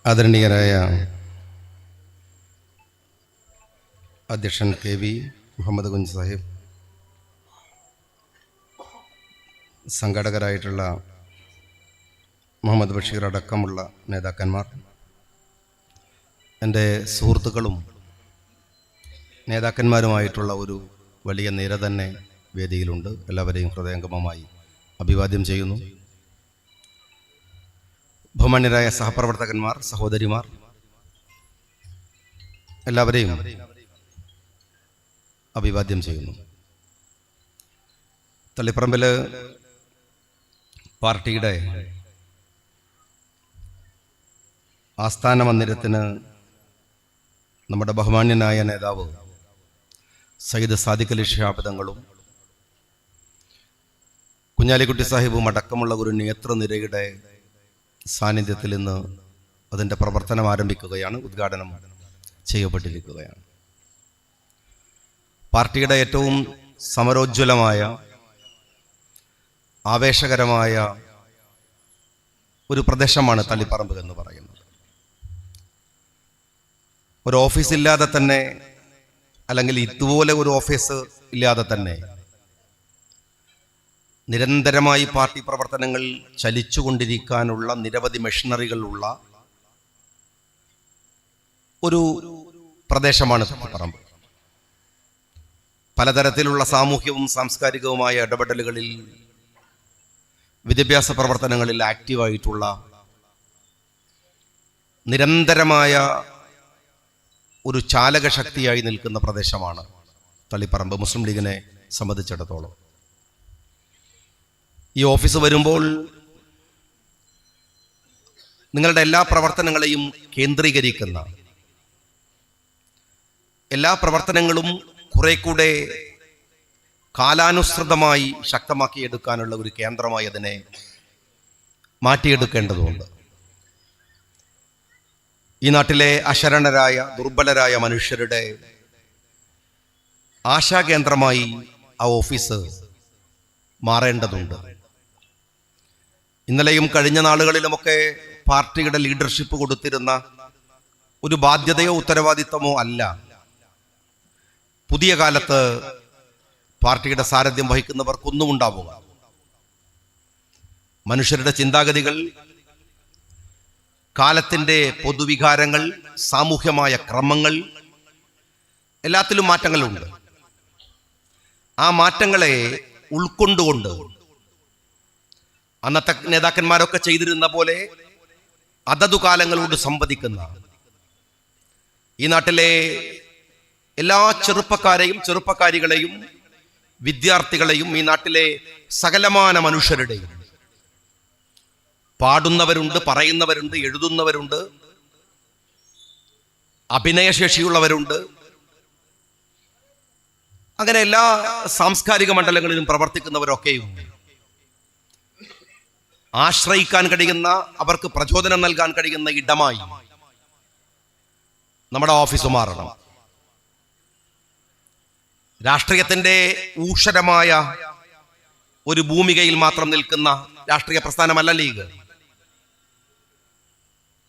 ആദരണീയരായ അധ്യക്ഷൻ KV മുഹമ്മദ് കുഞ്ഞ് സാഹിബ്, സംഘാടകരായിട്ടുള്ള മുഹമ്മദ് ബഷീർ അടക്കമുള്ള നേതാക്കന്മാർ, എൻ്റെ സുഹൃത്തുക്കളും നേതാക്കന്മാരുമായിട്ടുള്ള ഒരു വലിയ നിര തന്നെ വേദിയിലുണ്ട്. എല്ലാവരെയും ഹൃദയംഗമമായി അഭിവാദ്യം ചെയ്യുന്നു. ബഹുമാന്യരായ സഹപ്രവർത്തകന്മാർ, സഹോദരിമാർ, എല്ലാവരെയും അഭിവാദ്യം ചെയ്യുന്നു. തളിപ്പറമ്പിൽ പാർട്ടിയുടെ ആസ്ഥാന മന്ദിരത്തിന് നമ്മുടെ ബഹുമാന്യനായ നേതാവ് സയ്യിദ് സാദിഖ് അലി ശിഹാബ് തങ്ങളും കുഞ്ഞാലിക്കുട്ടി സാഹിബും അടക്കമുള്ള ഒരു നേതൃനിരയുടെ സാന്നിധ്യത്തിൽ ഇന്ന് അതിൻ്റെ പ്രവർത്തനം ആരംഭിക്കുകയാണ്, ഉദ്ഘാടനം ചെയ്യപ്പെട്ടിരിക്കുകയാണ്. പാർട്ടിയുടെ ഏറ്റവും സമരോജ്വലമായ ആവേശകരമായ ഒരു പ്രദേശമാണ് തളിപ്പറമ്പ് എന്ന് പറയുന്നത്. ഒരു ഓഫീസ് ഇല്ലാതെ തന്നെ, അല്ലെങ്കിൽ ഇതുപോലെ ഒരു ഓഫീസ് ഇല്ലാതെ തന്നെ നിരന്തരമായി പാർട്ടി പ്രവർത്തനങ്ങൾ ചലിച്ചുകൊണ്ടിരിക്കാനുള്ള നിരവധി മെഷീനറികളുള്ള ഒരു പ്രദേശമാണ് തളിപ്പറമ്പ്. പലതരത്തിലുള്ള സാമൂഹ്യവും സാംസ്കാരികവുമായ ഇടപെടലുകളിൽ, വിദ്യാഭ്യാസ പ്രവർത്തനങ്ങളിൽ ആക്റ്റീവായിട്ടുള്ള നിരന്തരമായ ഒരു ചാലകശക്തിയായി നിൽക്കുന്ന പ്രദേശമാണ് തളിപ്പറമ്പ് മുസ്ലിം ലീഗിനെ സംബന്ധിച്ചിടത്തോളം. ഈ ഓഫീസ് വരുമ്പോൾ നിങ്ങളുടെ എല്ലാ പ്രവർത്തനങ്ങളെയും കേന്ദ്രീകരിക്കുന്ന, എല്ലാ പ്രവർത്തനങ്ങളും കുറെ കൂടെ കാലാനുസൃതമായി ശക്തമാക്കിയെടുക്കാനുള്ള ഒരു കേന്ദ്രമായി അതിനെ മാറ്റിയെടുക്കേണ്ടതുണ്ട്. ഈ നാട്ടിലെ അശരണരായ, ദുർബലരായ മനുഷ്യരുടെ ആശാകേന്ദ്രമായി ആ ഓഫീസ് മാറേണ്ടതുണ്ട്. ഇന്നലെയും കഴിഞ്ഞ നാളുകളിലുമൊക്കെ പാർട്ടിയുടെ ലീഡർഷിപ്പ് കൊടുത്തിരുന്ന ഒരു ബാധ്യതയോ ഉത്തരവാദിത്തമോ അല്ല പുതിയ കാലത്ത് പാർട്ടിയുടെ സാരഥ്യം വഹിക്കുന്നവർക്കൊന്നും ഉണ്ടാവുക. മനുഷ്യരുടെ ചിന്താഗതികൾ, കാലത്തിൻ്റെ പൊതുവികാരങ്ങൾ, സാമൂഹ്യമായ ക്രമങ്ങൾ, എല്ലാത്തിലും മാറ്റങ്ങളുണ്ട്. ആ മാറ്റങ്ങളെ ഉൾക്കൊണ്ടുകൊണ്ട് അന്നത്തെ നേതാക്കന്മാരൊക്കെ ചെയ്തിരുന്ന പോലെ അതതു കാലങ്ങളോട് സംവദിക്കുന്ന ഈ നാട്ടിലെ എല്ലാ ചെറുപ്പക്കാരെയും വിദ്യാർത്ഥികളെയും, ഈ നാട്ടിലെ സകലമാന മനുഷ്യരുടെയും, പാടുന്നവരുണ്ട്, പറയുന്നവരുണ്ട്, എഴുതുന്നവരുണ്ട്, അഭിനയശേഷിയുള്ളവരുണ്ട്, അങ്ങനെ എല്ലാ സാംസ്കാരിക മണ്ഡലങ്ങളിലും പ്രവർത്തിക്കുന്നവരൊക്കെയും ആശ്രയിക്കാൻ കഴിയുന്ന, അവർക്ക് പ്രചോദനം നൽകാൻ കഴിയുന്ന ഇടമായി നമ്മുടെ ഓഫീസ് മാറണം. രാഷ്ട്രീയത്തിന്റെ ഊഷരമായ ഒരു ഭൂമികയിൽ മാത്രം നിൽക്കുന്ന രാഷ്ട്രീയ പ്രസ്ഥാനമല്ല ലീഗ്.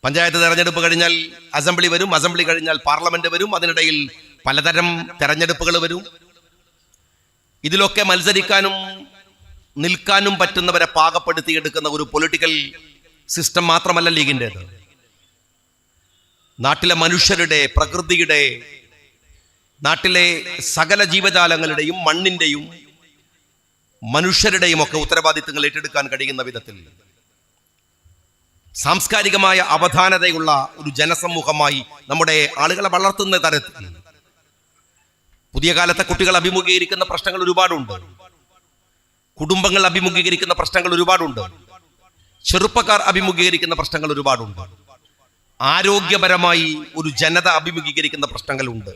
പഞ്ചായത്ത് തെരഞ്ഞെടുപ്പ് കഴിഞ്ഞാൽ അസംബ്ലി വരും, അസംബ്ലി കഴിഞ്ഞാൽ പാർലമെന്റ് വരും, അതിനിടയിൽ പലതരം തെരഞ്ഞെടുപ്പുകൾ വരും. ഇതിലൊക്കെ മത്സരിക്കാനും നിൽക്കാനും പറ്റുന്നവരെ പാകപ്പെടുത്തിയെടുക്കുന്ന ഒരു പൊളിറ്റിക്കൽ സിസ്റ്റം മാത്രമല്ല ലീഗിൻ്റെത്. നാട്ടിലെ മനുഷ്യരുടെ, പ്രകൃതിയുടെ, നാട്ടിലെ സകല ജീവജാലങ്ങളുടെയും, മണ്ണിന്റെയും, മനുഷ്യരുടെയും ഒക്കെ ഉത്തരവാദിത്തങ്ങൾ ഏറ്റെടുക്കാൻ കഴിയുന്ന വിധത്തിൽ സാംസ്കാരികമായ അവധാനതയുള്ള ഒരു ജനസമൂഹമായി നമ്മുടെ ആളുകളെ വളർത്തുന്ന തരത്തിൽ പുതിയ കാലത്തെ കുട്ടികൾ അഭിമുഖീകരിക്കുന്ന പ്രശ്നങ്ങൾ ഒരുപാടുണ്ട്. കുടുംബങ്ങൾ അഭിമുഖീകരിക്കുന്ന പ്രശ്നങ്ങൾ ഒരുപാടുണ്ട്. ചെറുപ്പക്കാർ അഭിമുഖീകരിക്കുന്ന പ്രശ്നങ്ങൾ ഒരുപാടുണ്ട്. ആരോഗ്യപരമായി ഒരു ജനത അഭിമുഖീകരിക്കുന്ന പ്രശ്നങ്ങളുണ്ട്.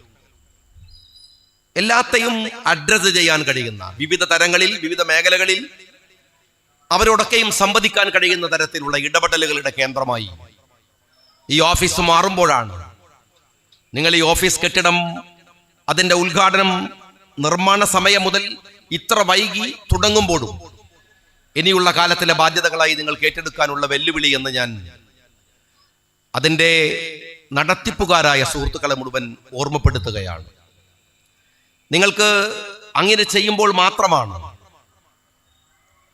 എല്ലാത്തെയും അഡ്രസ് ചെയ്യാൻ കഴിയുന്ന, വിവിധ തരങ്ങളിൽ, വിവിധ മേഖലകളിൽ അവരോടൊക്കെയും സംവദിക്കാൻ കഴിയുന്ന തരത്തിലുള്ള ഇടപെടലുകളുടെ കേന്ദ്രമായി ഈ ഓഫീസ് മാറുമ്പോഴാണ്, നിങ്ങൾ ഈ ഓഫീസ് കെട്ടിടം അതിൻ്റെ ഉദ്ഘാടനം നിർമ്മാണ സമയം മുതൽ ഇത്ര വൈകി തുടങ്ങുമ്പോഴും ഇനിയുള്ള കാലത്തിലെ ബാധ്യതകളായി നിങ്ങൾക്ക് ഏറ്റെടുക്കാനുള്ള വെല്ലുവിളി എന്ന് ഞാൻ അതിൻ്റെ നടത്തിപ്പുകാരായ സുഹൃത്തുക്കളെ മുഴുവൻ ഓർമ്മപ്പെടുത്തുകയാണ്. നിങ്ങൾക്ക് അങ്ങനെ ചെയ്യുമ്പോൾ മാത്രമാണ്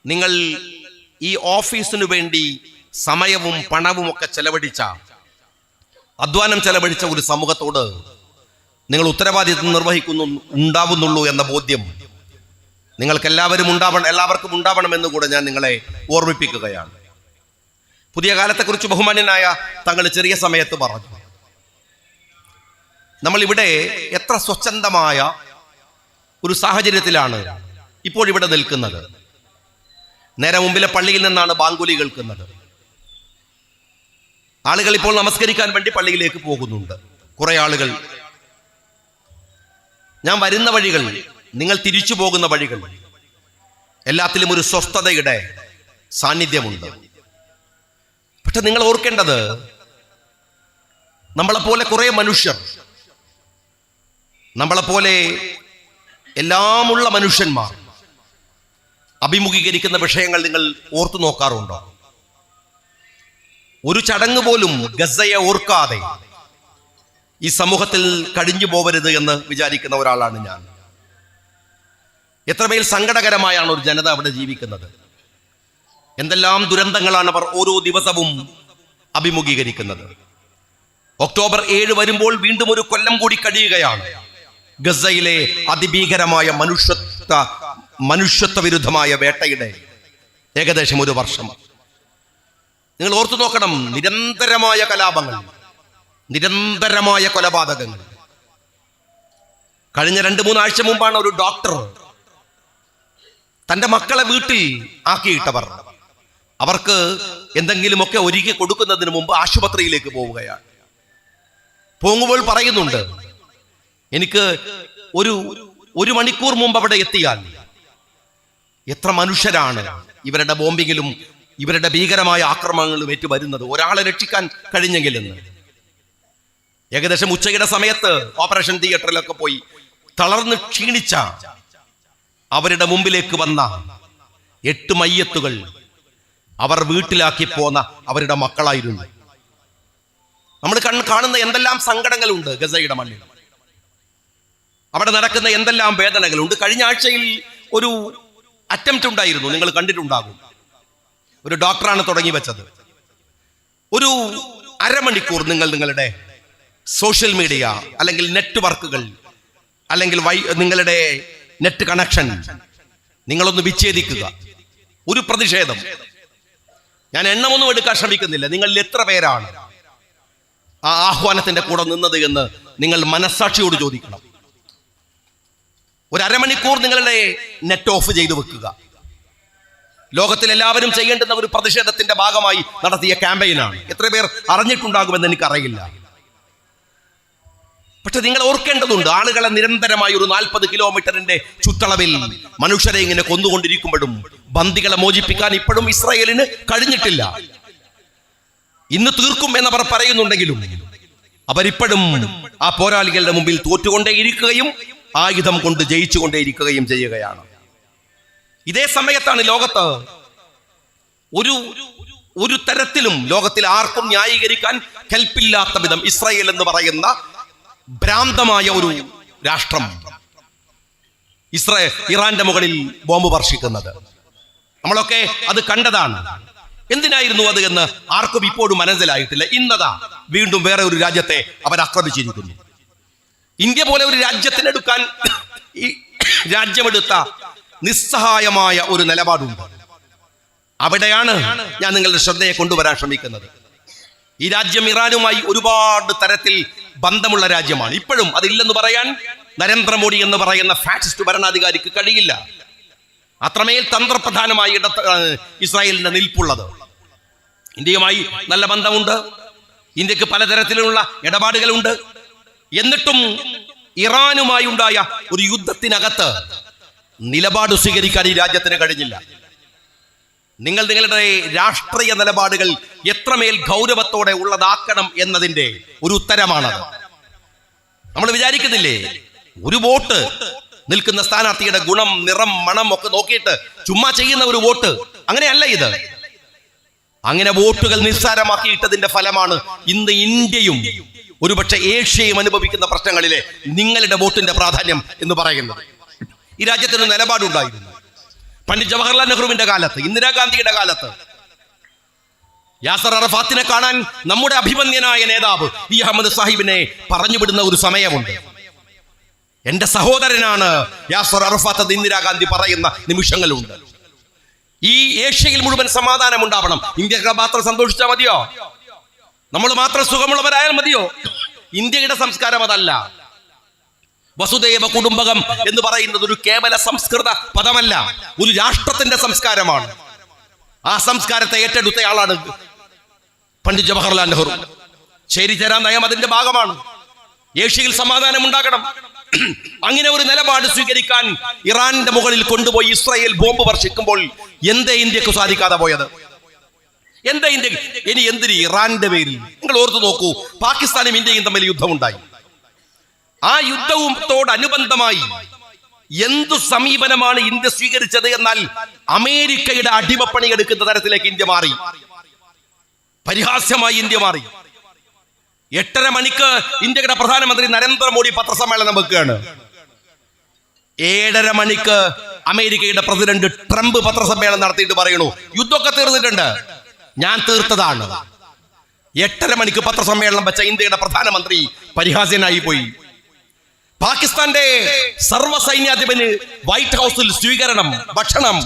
നിങ്ങൾ ഈ ഓഫീസിനു വേണ്ടി സമയവും പണവും ഒക്കെ അധ്വാനം ചെലവഴിച്ച ഒരു സമൂഹത്തോട് നിങ്ങൾ ഉത്തരവാദിത്വം ഉണ്ടാവുന്നുള്ളൂ എന്ന ബോധ്യം എല്ലാവർക്കും ഉണ്ടാവണമെന്ന് കൂടെ ഞാൻ നിങ്ങളെ ഓർമ്മിപ്പിക്കുകയാണ്. പുതിയ കാലത്തെക്കുറിച്ച് ബഹുമാന്യനായ തങ്ങൾ ചെറിയ സമയത്ത് പറഞ്ഞു. നമ്മൾ ഇവിടെ എത്ര സ്വച്ഛന്തമായ ഒരു സാഹചര്യത്തിലാണ് ഇപ്പോഴിവിടെ നിൽക്കുന്നത്. നേരെ മുമ്പിലെ പള്ളിയിൽ നിന്നാണ് ബാങ്കുലി കേൾക്കുന്നത്. ആളുകൾ ഇപ്പോൾ നമസ്കരിക്കാൻ വേണ്ടി പള്ളിയിലേക്ക് പോകുന്നുണ്ട്. കുറെ ആളുകൾ. ഞാൻ വരുന്ന വഴികൾ, നിങ്ങൾ തിരിച്ചു പോകുന്ന വഴികൾ, എല്ലാത്തിലും ഒരു സ്വസ്ഥതയുടെ സാന്നിധ്യമുണ്ട്. പക്ഷെ നിങ്ങൾ ഓർക്കേണ്ടത്, നമ്മളെപ്പോലെ കുറെ മനുഷ്യർ, നമ്മളെപ്പോലെ എല്ലാമുള്ള മനുഷ്യന്മാർ അഭിമുഖീകരിക്കുന്ന വിഷയങ്ങൾ നിങ്ങൾ ഓർത്തു നോക്കാറുണ്ടോ? ഒരു ചടങ്ങ് പോലും ഗസയെ ഓർക്കാതെ ഈ സമൂഹത്തിൽ കഴിഞ്ഞു പോവരുത് എന്ന് വിചാരിക്കുന്ന ഒരാളാണ് ഞാൻ. എത്രമേൽ സങ്കടകരമായാണ് ഒരു ജനത അവിടെ ജീവിക്കുന്നത്. എന്തെല്ലാം ദുരന്തങ്ങളാണ് അവർ ഓരോ ദിവസവും അഭിമുഖീകരിക്കുന്നത്. ഒക്ടോബർ 7 വരുമ്പോൾ വീണ്ടും ഒരു കൊല്ലം കൂടി കഴിയുകയാണ്. ഗസയിലെ അതിഭീകരമായ മനുഷ്യത്വ വിരുദ്ധമായ വേട്ടയുടെ ഏകദേശം 1 വർഷം. നിങ്ങൾ ഓർത്തു നോക്കണം, നിരന്തരമായ കലാപങ്ങൾ, നിരന്തരമായ കൊലപാതകങ്ങൾ. കഴിഞ്ഞ 2-3 ആഴ്ച മുമ്പാണ് ഒരു ഡോക്ടർ തന്റെ മക്കളെ വീട്ടിൽ ആക്കിയിട്ടവർ അവർക്ക് എന്തെങ്കിലുമൊക്കെ ഒരുക്കി കൊടുക്കുന്നതിന് മുമ്പ് ആശുപത്രിയിലേക്ക് പോവുകയാണ്. പോകുമ്പോൾ പറയുന്നുണ്ട്, എനിക്ക് ഒരു മണിക്കൂർ മുമ്പ് അവിടെ എത്തിയാൽ എത്ര മനുഷ്യരാണ് ഇവരുടെ ബോംബിങ്ങിലും ഇവരുടെ ഭീകരമായ ആക്രമണങ്ങളും ഏറ്റു വരുന്നത്, ഒരാളെ രക്ഷിക്കാൻ കഴിഞ്ഞെങ്കിലെന്ന്. ഏകദേശം ഉച്ചയുടെ സമയത്ത് ഓപ്പറേഷൻ തിയേറ്ററിലൊക്കെ പോയി തളർന്ന് ക്ഷീണിച്ച അവരുടെ മുമ്പിലേക്ക് വന്ന 8 മയ്യത്തുകൾ അവർ വീട്ടിലാക്കി പോന്ന അവരുടെ മക്കളായിരുന്നു. നമ്മൾ കാണുന്ന എന്തെല്ലാം സങ്കടങ്ങളുണ്ട് ഗസയുടെ മണ്ണിൽ. അവിടെ നടക്കുന്ന എന്തെല്ലാം വേദനകളുണ്ട്. കഴിഞ്ഞ ആഴ്ചയിൽ ഒരു അറ്റംപ്റ്റ് ഉണ്ടായിരുന്നു, നിങ്ങൾ കണ്ടിട്ടുണ്ടാകും. ഒരു ഡോക്ടറാണ് തുടങ്ങി വെച്ചത്. ഒരു അരമണിക്കൂർ നിങ്ങളുടെ സോഷ്യൽ മീഡിയ അല്ലെങ്കിൽ നെറ്റ്വർക്കുകൾ അല്ലെങ്കിൽ നിങ്ങളുടെ നെറ്റ് കണക്ഷൻ നിങ്ങളൊന്ന് വിച്ഛേദിക്കുക. ഒരു പ്രതിഷേധം. ഞാൻ എണ്ണമൊന്നും എടുക്കാൻ ശ്രമിക്കുന്നില്ല. നിങ്ങളിൽ എത്ര പേരാണ് ആ ആഹ്വാനത്തിന്റെ കൂടെ നിന്നത് എന്ന് നിങ്ങൾ മനസ്സാക്ഷിയോട് ചോദിക്കണം. ഒരു അരമണിക്കൂർ നിങ്ങളുടെ നെറ്റ് ഓഫ് ചെയ്തു വെക്കുക. ലോകത്തിൽ എല്ലാവരും ചെയ്യേണ്ടുന്ന ഒരു പ്രതിഷേധത്തിന്റെ ഭാഗമായി നടത്തിയ ക്യാമ്പയിനാണ്. എത്ര പേർ അറിഞ്ഞിട്ടുണ്ടാകുമെന്ന് എനിക്കറിയില്ല. പക്ഷെ നിങ്ങൾ ഓർക്കേണ്ടതുണ്ട്, ആളുകളെ നിരന്തരമായി ഒരു 40 കിലോമീറ്ററിന്റെ ചുറ്റളവിൽ മനുഷ്യരെ ഇങ്ങനെ കൊന്നുകൊണ്ടിരിക്കുമ്പോഴും ബന്ദികളെ മോചിപ്പിക്കാൻ ഇപ്പോഴും ഇസ്രായേലിന് കഴിഞ്ഞിട്ടില്ല. ഇന്ന് തീർക്കും എന്നവർ പറയുന്നുണ്ടെങ്കിലും അവരിപ്പോഴും ആ പോരാളികളുടെ മുമ്പിൽ തോറ്റുകൊണ്ടേയിരിക്കുകയും ആയുധം കൊണ്ട് ജയിച്ചുകൊണ്ടേയിരിക്കുകയും ചെയ്യുകയാണ്. ഇതേ സമയത്താണ് ലോകത്ത് ഒരു തരത്തിലും ലോകത്തിൽ ആർക്കും ന്യായീകരിക്കാൻ കെൽപ്പില്ലാത്ത വിധം ഇസ്രായേൽ എന്ന് പറയുന്ന ഭ്രാന്തമായ ഒരു രാഷ്ട്രം ഇറാന്റെ മുകളിൽ ബോംബ് വർഷിക്കുന്നത്. നമ്മളൊക്കെ അത് കണ്ടതാണ്. എന്തിനായിരുന്നു അത് എന്ന് ആർക്കും ഇപ്പോഴും മനസ്സിലായിട്ടില്ല. ഇന്നതാ വീണ്ടും വേറെ ഒരു രാജ്യത്തെ അവർ ആക്രമിച്ചിരിക്കുന്നു. ഇന്ത്യ പോലെ ഒരു രാജ്യത്തിനെടുക്കാൻ ഈ രാജ്യമെടുത്ത നിസ്സഹായമായ ഒരു നിലപാടുണ്ട്. അവിടെയാണ് ഞാൻ നിങ്ങളുടെ ശ്രദ്ധയെ കൊണ്ടുവരാൻ ശ്രമിക്കുന്നത്. ഈ രാജ്യം ഇറാനുമായി ഒരുപാട് തരത്തിൽ ബന്ധമുള്ള രാജ്യമാണ്. ഇപ്പോഴും അതില്ലെന്ന് പറയാൻ നരേന്ദ്രമോദി എന്ന് പറയുന്ന ഫാസിസ്റ്റ് ഭരണാധികാരിക്ക് കഴിയില്ല. അത്രമേൽ തന്ത്രപ്രധാനമായി ഇസ്രായേലിന്റെ നിൽപ്പുള്ളത്. ഇന്ത്യയുമായി നല്ല ബന്ധമുണ്ട്. ഇന്ത്യക്ക് പലതരത്തിലുള്ള ഇടപാടുകളുണ്ട്. എന്നിട്ടും ഇറാനുമായി ഉണ്ടായ ഒരു യുദ്ധത്തിനകത്ത് നിലപാട് സ്വീകരിക്കാൻ ഈ രാജ്യത്തിന് കഴിഞ്ഞില്ല. നിങ്ങളുടെ രാഷ്ട്രീയ നിലപാടുകൾ എത്രമേൽ ഗൗരവത്തോടെ ഉള്ളതാക്കണം എന്നതിന്റെ ഒരു ഉത്തരമാണത്. നമ്മൾ വിചാരിക്കുന്നില്ലേ, ഒരു വോട്ട് നിൽക്കുന്ന സ്ഥാനാർത്ഥിയുടെ ഗുണം, നിറം, മണം ഒക്കെ നോക്കിയിട്ട് ചുമ്മാ ചെയ്യുന്ന ഒരു വോട്ട് അങ്ങനെയല്ല ഇത്. അങ്ങനെ വോട്ടുകൾ നിസ്സാരമാക്കിയിട്ടതിന്റെ ഫലമാണ് ഇന്ന് ഇന്ത്യയും ഒരുപക്ഷെ ഏഷ്യയും അനുഭവിക്കുന്ന പ്രശ്നങ്ങളിലെ നിങ്ങളുടെ വോട്ടിന്റെ പ്രാധാന്യം എന്ന് പറയുന്നത്. ഈ രാജ്യത്തിന് നിലപാടുണ്ടായിരുന്നു. പണ്ഡിറ്റ് ജവഹർലാൽ നെഹ്റുവിന്റെ കാലത്ത്, ഇന്ദിരാഗാന്ധിയുടെ കാലത്ത് യാസർ അറഫാത്തിനെ കാണാൻ നമ്മുടെ അഭിമന്യനായ നേതാവ് ഈ അഹമ്മദ് സാഹിബിനെ പറഞ്ഞുവിടുന്ന ഒരു സമയമുണ്ട്. എന്റെ സഹോദരനാണ് യാസർ അറഫാത്ത് എന്ന് ഇന്ദിരാഗാന്ധി പറയുന്ന നിമിഷങ്ങളുണ്ട്. ഈ ഏഷ്യയിൽ മുഴുവൻ സമാധാനം ഉണ്ടാവണം. ഇന്ത്യക്കാർ മാത്രം സന്തോഷിച്ചാൽ മതിയോ? നമ്മൾ മാത്രം സുഖമുള്ളവരായാൽ മതിയോ? ഇന്ത്യയുടെ സംസ്കാരം അതല്ല. വസുദൈവ കുടുംബകം എന്ന് പറയുന്നത് ഒരു കേവല സംസ്കൃത പദമല്ല, ഒരു രാഷ്ട്രത്തിന്റെ സംസ്കാരമാണ്. ആ സംസ്കാരത്തെ ഏറ്റെടുത്തയാളാണ് പണ്ഡിറ്റ് ജവഹർലാൽ നെഹ്റു. ചേരിചേരാ നയം അതിന്റെ ഭാഗമാണ്. ഏഷ്യയിൽ സമാധാനം ഉണ്ടാകണം. അങ്ങനെ ഒരു നിലപാട് സ്വീകരിക്കാൻ ഇറാന്റെ മുകളിൽ കൊണ്ടുപോയി ഇസ്രായേൽ ബോംബ് വർഷിക്കുമ്പോൾ എന്തേ ഇന്ത്യക്ക് സാധിക്കാതെ പോയത്? എന്താ ഇന്ത്യ ഇനി എന്തിന് ഇറാന്റെ പേരിൽ? നിങ്ങൾ ഓർത്തു നോക്കൂ, പാകിസ്ഥാനും ഇന്ത്യയും തമ്മിൽ യുദ്ധമുണ്ടായി. ആ യുദ്ധത്തോടനുബന്ധമായി എന്തു സമീപനമാണ് ഇന്ത്യ സ്വീകരിച്ചത് എന്നാൽ അമേരിക്കയുടെ അടിമപ്പണി എടുക്കുന്ന തരത്തിലേക്ക് ഇന്ത്യ മാറി. പരിഹാസ്യമായി ഇന്ത്യ മാറി. 8:30 മണിക്ക് ഇന്ത്യയുടെ പ്രധാനമന്ത്രി നരേന്ദ്രമോദി പത്രസമ്മേളനം വെക്കുകയാണ്. 7:30 മണിക്ക് അമേരിക്കയുടെ പ്രസിഡന്റ് ട്രംപ് പത്രസമ്മേളനം നടത്തിയിട്ട് പറയുന്നു, യുദ്ധമൊക്കെ തീർന്നിട്ടുണ്ട്, ഞാൻ തീർത്തതാണ്. 8:30 മണിക്ക് പത്രസമ്മേളനം വെച്ച ഇന്ത്യയുടെ പ്രധാനമന്ത്രി പരിഹാസ്യനായി പോയി. പാകിസ്ഥാന്റെ സർവ്വസൈന്യാധിപന് വൈറ്റ് ഹൗസിൽ സ്വീകരണം, ഭക്ഷണം.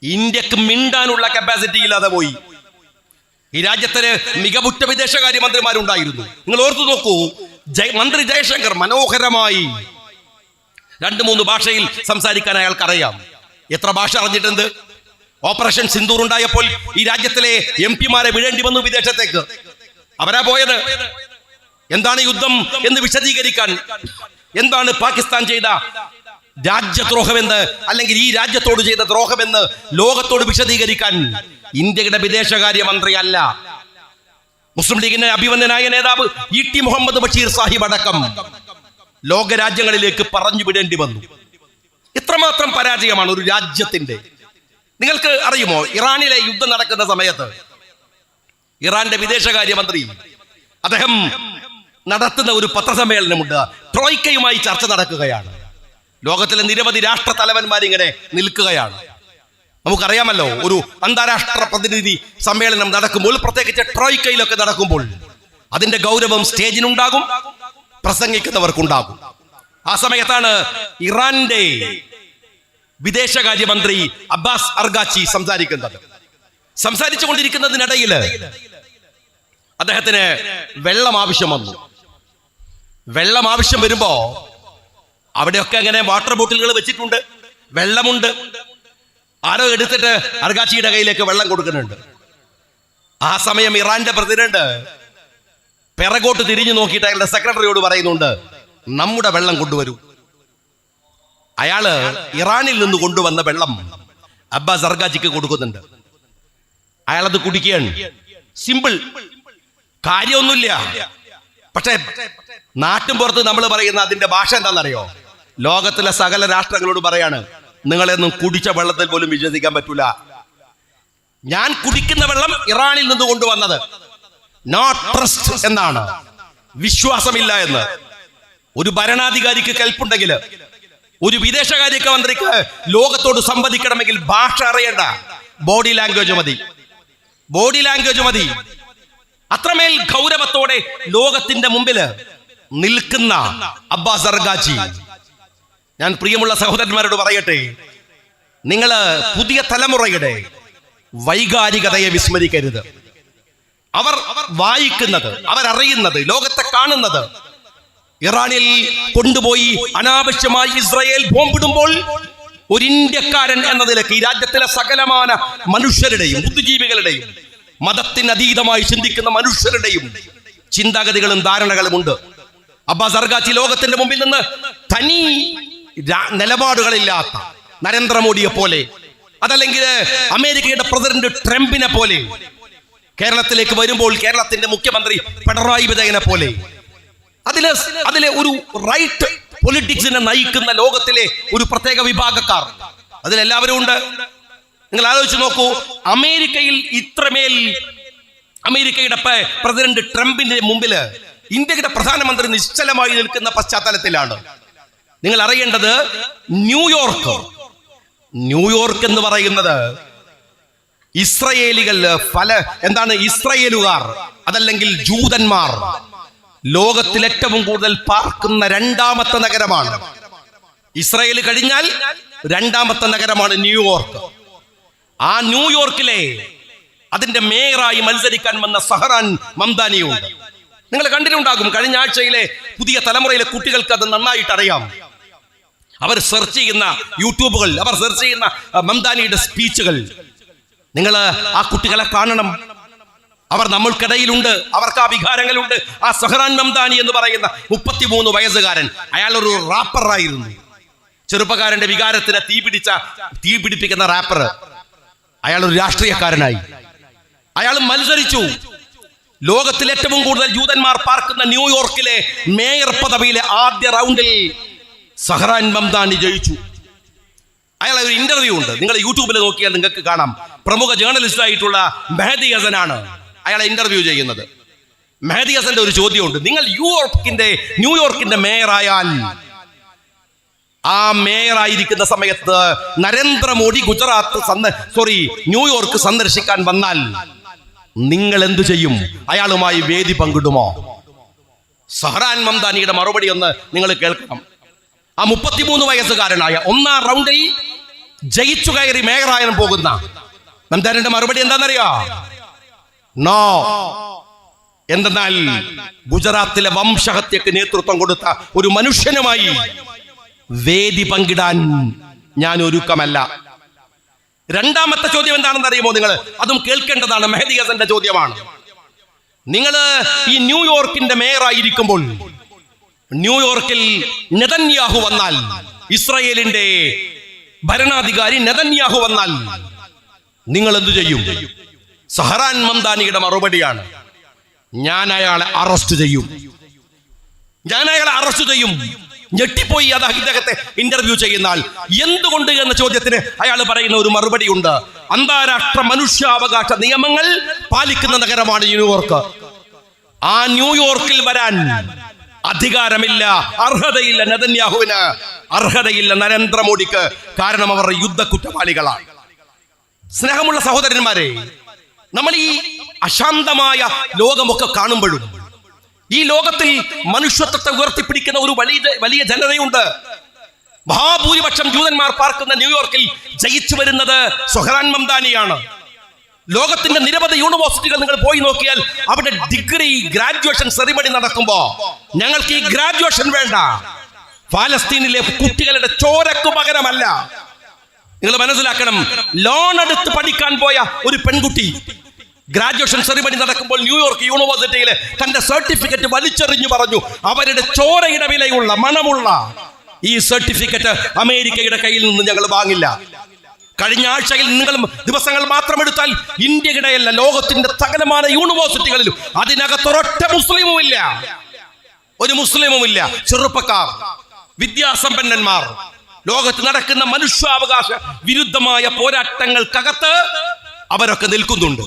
ഇന്ത്യക്ക് മിണ്ടാനുള്ള കപ്പാസിറ്റി ഇല്ലാതെ പോയി. ഈ രാജ്യത്തിന് മികവുറ്റ വിദേശകാര്യമന്ത്രിമാരുണ്ടായിരുന്നു. നിങ്ങൾ ഓർത്തു നോക്കൂ, മന്ത്രി ജയശങ്കർ മനോഹരമായി 2-3 ഭാഷയിൽ സംസാരിക്കാൻ അയാൾക്കറിയാം. എത്ര ഭാഷ അറിഞ്ഞിട്ടുണ്ട്? ഓപ്പറേഷൻ സിന്ദൂർ ഉണ്ടായപ്പോൾ ഈ രാജ്യത്തിലെ MP-മാരെ വിടേണ്ടി വന്നു വിദേശത്തേക്ക്. അവരാ പോയത്. എന്താണ് യുദ്ധം എന്ന് വിശദീകരിക്കാൻ, എന്താണ് പാകിസ്ഥാൻ ചെയ്ത രാജ്യദ്രോഹമെന്ന്, അല്ലെങ്കിൽ ഈ രാജ്യത്തോട് ചെയ്ത ദ്രോഹമെന്ന് ലോകത്തോട് വിശദീകരിക്കാൻ ഇന്ത്യയുടെ വിദേശകാര്യമന്ത്രി അല്ല, മുസ്ലിം ലീഗിന്റെ അഭിമന്യനായ നേതാവ് E.T. മുഹമ്മദ് ബഷീർ സാഹിബ് അടക്കം ലോകരാജ്യങ്ങളിലേക്ക് പറഞ്ഞു വിടേണ്ടി വന്നു. ഇത്രമാത്രം പരാജയമാണ് ഒരു രാജ്യത്തിന്റെ. നിങ്ങൾക്ക് അറിയുമോ, ഇറാനിലെ യുദ്ധം നടക്കുന്ന സമയത്ത് ഇറാന്റെ വിദേശകാര്യമന്ത്രി അദ്ദേഹം നടത്തുന്ന ഒരു പത്രസമ്മേളനമുണ്ട്. ട്രോയ്ക്കയുമായി ചർച്ച നടക്കുകയാണ്. ലോകത്തിലെ നിരവധി രാഷ്ട്ര തലവന്മാരിങ്ങനെ നിൽക്കുകയാണ്. നമുക്കറിയാമല്ലോ, ഒരു അന്താരാഷ്ട്ര പ്രതിനിധി സമ്മേളനം നടക്കുമ്പോൾ, പ്രത്യേകിച്ച് ട്രോയ്ക്കയിലൊക്കെ നടക്കുമ്പോൾ അതിന്റെ ഗൗരവം സ്റ്റേജിനുണ്ടാകും, പ്രസംഗിക്കുന്നവർക്കുണ്ടാകും. ആ സമയത്താണ് ഇറാന്റെ വിദേശകാര്യമന്ത്രി അബ്ബാസ് അർഗാച്ചി സംസാരിച്ചു കൊണ്ടിരിക്കുന്നതിനിടയിൽ അദ്ദേഹത്തിന് വെള്ളം ആവശ്യം വന്നു. വെള്ളം ആവശ്യം വരുമ്പോ അവിടെയൊക്കെ അങ്ങനെ വാട്ടർ ബോട്ടിലുകൾ വെച്ചിട്ടുണ്ട്, വെള്ളമുണ്ട്. ആരോ എടുത്തിട്ട് അർഗാച്ചിയുടെ കയ്യിലേക്ക് വെള്ളം കൊടുക്കുന്നുണ്ട്. ആ സമയം ഇറാന്റെ പ്രസിഡന്റ് പിറകോട്ട് തിരിഞ്ഞു നോക്കിയിട്ട് അയാളുടെ സെക്രട്ടറിയോട് പറയുന്നുണ്ട്, നമ്മുടെ വെള്ളം കൊണ്ടുവരൂ. അയാള് ഇറാനിൽ നിന്ന് കൊണ്ടുവന്ന വെള്ളം അബ്ബാസ് അർഗാച്ചിക്ക് കൊടുക്കുന്നുണ്ട്. അയാളത് കുടിക്കുകയാണ്. സിമ്പിൾ, കാര്യമൊന്നുമില്ല. പക്ഷെ നാട്ടും പുറത്ത് നമ്മൾ പറയുന്ന അതിന്റെ ഭാഷ എന്താണെന്നറിയോ? ലോകത്തിലെ സകല രാഷ്ട്രങ്ങളോട് പറയാണ്, നിങ്ങളെയൊന്നും കുടിച്ച വെള്ളത്തിൽ പോലും വിശ്വസിക്കാൻ പറ്റൂല. ഞാൻ കുടിക്കുന്ന വെള്ളം ഇറാനിൽ നിന്ന് കൊണ്ടുവന്നത്, നോട്ട് ട്രസ്റ്റ് എന്നാണ്, വിശ്വാസമില്ല എന്ന്. ഒരു ഭരണാധികാരിക്ക് കൽപ്പുണ്ടെങ്കിൽ, ഒരു വിദേശകാര്യ മന്ത്രിക്ക് ലോകത്തോട് സംവദിക്കണമെങ്കിൽ ഭാഷ അറിയണ്ട, ബോഡി ലാംഗ്വേജ് മതി. അത്രമേൽ ഗൗരവത്തോടെ ലോകത്തിന്റെ മുമ്പിൽ നിൽക്കുന്ന അബ്ബാസ് അർഗാച്ചി, ഞാൻ പ്രിയമുള്ള സഹോദരന്മാരോട് പറയട്ടെ, നിങ്ങൾ പുതിയ തലമുറയുടെ വൈകാരികതയെ വിസ്മരിക്കരുത്. അവർ വായിക്കുന്നത്, അവരറിയുന്നത്, ലോകത്തെ കാണുന്നത്, ഇറാനിൽ കൊണ്ടുപോയി അനാവശ്യമായി ഇസ്രായേൽ ബോംബിടുമ്പോൾ ഒരു ഇന്ത്യക്കാരൻ എന്ന നിലയ്ക്ക് ഈ രാജ്യത്തിലെ സകലമാന മനുഷ്യരുടെയും ബുദ്ധിജീവികളുടെയും മതത്തിന് അതീതമായി ചിന്തിക്കുന്ന മനുഷ്യരുടെയും ചിന്താഗതികളും ധാരണകളും ഉണ്ട്. അബ്ബാസ് അർഗാച്ചി ലോകത്തിന്റെ മുമ്പിൽ നിന്ന് തനി നിലപാടുകളില്ലാത്ത നരേന്ദ്രമോദിയെ പോലെ, അതല്ലെങ്കിൽ അമേരിക്കയുടെ പ്രസിഡന്റ് ട്രംപിനെ പോലെ, കേരളത്തിലേക്ക് വരുമ്പോൾ കേരളത്തിന്റെ മുഖ്യമന്ത്രി പിണറായി വിജയനെ പോലെ, അതിലെ ഒരു റൈറ്റ് പൊളിറ്റിക്സിനെ നയിക്കുന്ന ലോകത്തിലെ ഒരു പ്രത്യേക വിഭാഗക്കാർ, അതിലെല്ലാവരും ഉണ്ട്. നിങ്ങൾ ആലോചിച്ച് നോക്കൂ, അമേരിക്കയിൽ ഇത്രമേൽ അമേരിക്കയുടെ പ്രസിഡന്റ് ട്രംപിന്റെ മുമ്പില് ഇന്ത്യയുടെ പ്രധാനമന്ത്രി നിശ്ചലമായി നിൽക്കുന്ന പശ്ചാത്തലത്തിലാണ് നിങ്ങൾ അറിയേണ്ടത് ന്യൂയോർക്ക് എന്ന് പറയുന്നത് ഇസ്രയേലുകാർ അതല്ലെങ്കിൽ ജൂതന്മാർ ലോകത്തിൽ ഏറ്റവും കൂടുതൽ പാർക്കുന്ന രണ്ടാമത്തെ നഗരമാണ്. ഇസ്രയേൽ കഴിഞ്ഞാൽ രണ്ടാമത്തെ നഗരമാണ് ന്യൂയോർക്ക്. ആ ന്യൂയോർക്കിലെ അതിന്റെ മേയറായി മത്സരിക്കാൻ വന്ന സഹറാൻ മംദാനിയുണ്ട്. നിങ്ങൾ കണ്ടിട്ടുണ്ടാകും, കഴിഞ്ഞ ആഴ്ചയിലെ പുതിയ തലമുറയിലെ കുട്ടികൾക്ക് അത് നന്നായിട്ട് അറിയാം. അവർ സെർച്ച് ചെയ്യുന്ന യൂട്യൂബുകൾ, അവർ സെർച്ച് ചെയ്യുന്ന മംദാനിയുടെ സ്പീച്ചുകൾ, നിങ്ങൾ ആ കുട്ടികളെ കാണണം. അവർ നമ്മൾക്കിടയിലുണ്ട്, അവർക്ക് ആ വികാരങ്ങളുണ്ട്. ആ സഹറാൻ മംദാനി എന്ന് പറയുന്ന 33 വയസ്സുകാരൻ, അയാൾ ഒരു റാപ്പറായിരുന്നു. ചെറുപ്പക്കാരന്റെ വികാരത്തിന് തീ പിടിപ്പിക്കുന്ന റാപ്പർ. അയാൾ ഒരു രാഷ്ട്രീയക്കാരനായി. അയാൾ മത്സരിച്ചു. ലോകത്തിൽ ഏറ്റവും കൂടുതൽ ജൂതന്മാർ പാർക്കുന്ന ന്യൂയോർക്കിലെ മേയർ പദവിയിലെ ആദ്യ റൗണ്ടിൽ സഹറാൻ മംദാനി ജയിച്ചു. അയാളെ ഒരു ഇന്റർവ്യൂ ഉണ്ട്, നിങ്ങൾ യൂട്യൂബിൽ നോക്കിയാൽ നിങ്ങൾക്ക് കാണാം. പ്രമുഖ ജേർണലിസ്റ്റ് ആയിട്ടുള്ള മെഹദി ഹസനാണ് അയാളെ ഇന്റർവ്യൂ ചെയ്യുന്നത്. മെഹദി ഹസന്റെ ഒരു ചോദ്യമുണ്ട്, നിങ്ങൾ ന്യൂയോർക്കിന്റെ മേയറായാൽ, ആ മേയറായിരിക്കുന്ന സമയത്ത് നരേന്ദ്രമോദി ന്യൂയോർക്ക് സന്ദർശിക്കാൻ വന്നാൽ നിങ്ങൾ എന്തു ചെയ്യും? അയാളുമായി വേദി പങ്കിടുമോ? സഹറാൻ മംദാനിയുടെ മറുപടി ഒന്ന് നിങ്ങൾ കേൾക്കണം. ആ 33 വയസ്സുകാരനായ ഒന്നാം റൗണ്ടിൽ ജയിച്ചു കയറി മേയറായാലും പോകുന്ന മംദാനിയുടെ മറുപടി എന്താണെന്നറിയോ? നോ. എന്തെന്നാൽ ഗുജറാത്തിലെ വംശഹത്യക്ക് നേതൃത്വം കൊടുത്ത ഒരു മനുഷ്യനുമായി വേദി പങ്കിടാൻ ഞാൻ ഒരുക്കമല്ല. രണ്ടാമത്തെ ചോദ്യം എന്താണെന്ന് അറിയുമോ നിങ്ങൾ? അതും കേൾക്കേണ്ടതാണ്, മെഹദി ഹസന്റെ ചോദ്യമാണ്. നിങ്ങൾ ഈ ന്യൂയോർക്കിന്റെ മേയറായിരിക്കുമ്പോൾ ന്യൂയോർക്കിൽ നെതന്യാഹു വന്നാൽ, ഇസ്രായേലിന്റെ ഭരണാധികാരി നെതന്യാഹു വന്നാൽ നിങ്ങൾ എന്തു ചെയ്യും? സഹറാൻ മംദാനിയുടെ മറുപടിയാണ്, ഞാൻ അയാളെ അറസ്റ്റ് ചെയ്യും. ഞെട്ടിപ്പോയി അദ്ദേഹത്തെ ഇന്റർവ്യൂ ചെയ്യുന്ന ആൾ. എന്തുകൊണ്ട് എന്ന ചോദ്യത്തിന് അയാൾ പറയുന്ന ഒരു മറുപടി ഉണ്ട്. അന്താരാഷ്ട്ര മനുഷ്യാവകാശ നിയമങ്ങൾ പാലിക്കുന്ന നഗരമാണ് ന്യൂയോർക്ക്. ആ ന്യൂയോർക്കിൽ വരാൻ അധികാരമില്ല, അർഹതയില്ല നെതന്യാഹുവിന്, അർഹതയില്ല നരേന്ദ്രമോദിക്ക്. കാരണം അവർ യുദ്ധ കുറ്റവാളികളാണ്. സ്നേഹമുള്ള സഹോദരന്മാരെ, നമ്മൾ ഈ അശാന്തമായ ലോകമൊക്കെ കാണുമ്പോഴും ഈ ലോകത്തിൽ മനുഷ്യത്വത്തെ ഉയർത്തിപ്പിടിക്കുന്ന ഒരു വലിയ ജനതയുണ്ട്. മഹാഭൂരിപക്ഷം ജൂതന്മാർ പാർക്കുന്ന ന്യൂയോർക്കിൽ ജയിച്ചു വരുന്നത് സഹറാൻ മംദാനിയാണ്. ലോകത്തിന്റെ നിരവധി യൂണിവേഴ്സിറ്റികൾ നിങ്ങൾ പോയി നോക്കിയാൽ അവിടെ ഗ്രാജുവേഷൻ സെറിമണി നടക്കുമ്പോ ഞങ്ങൾക്ക് ഈ ഗ്രാജുവേഷൻ വേണ്ട, ഫലസ്തീനിലെ കുട്ടികളുടെ ചോരക്കു പകരമല്ല. നിങ്ങൾ മനസ്സിലാക്കണം, ലോൺ എടുത്ത് പഠിക്കാൻ പോയ ഒരു പെൺകുട്ടി ഗ്രാജുവേഷൻ സെറിമണി നടക്കുമ്പോൾ ന്യൂയോർക്ക് യൂണിവേഴ്സിറ്റിയിലെ തന്റെ സർട്ടിഫിക്കറ്റ് വലിച്ചെറിഞ്ഞു പറഞ്ഞു, അവരുടെ ചോരയുടെ വിലയുള്ള മണമുള്ള ഈ സർട്ടിഫിക്കറ്റ് അമേരിക്കയുടെ കയ്യിൽ നിന്ന് ഞങ്ങൾ വാങ്ങില്ല. കഴിഞ്ഞ ആഴ്ചയിൽ നിങ്ങൾ ദിവസങ്ങൾ മാത്രം എടുത്താൽ ഇന്ത്യയുടെയല്ല, ലോകത്തിന്റെ സകലമായ യൂണിവേഴ്സിറ്റികളിലും അതിനകത്തൊരൊറ്റ മുസ്ലിമുമില്ല, ഒരു മുസ്ലിമുമില്ല. ചെറുപ്പക്കാർ, വിദ്യാസമ്പന്നന്മാർ, ലോകത്ത് നടക്കുന്ന മനുഷ്യാവകാശ വിരുദ്ധമായ പോരാട്ടങ്ങൾക്കകത്ത് അവരൊക്കെ നിൽക്കുന്നുണ്ട്.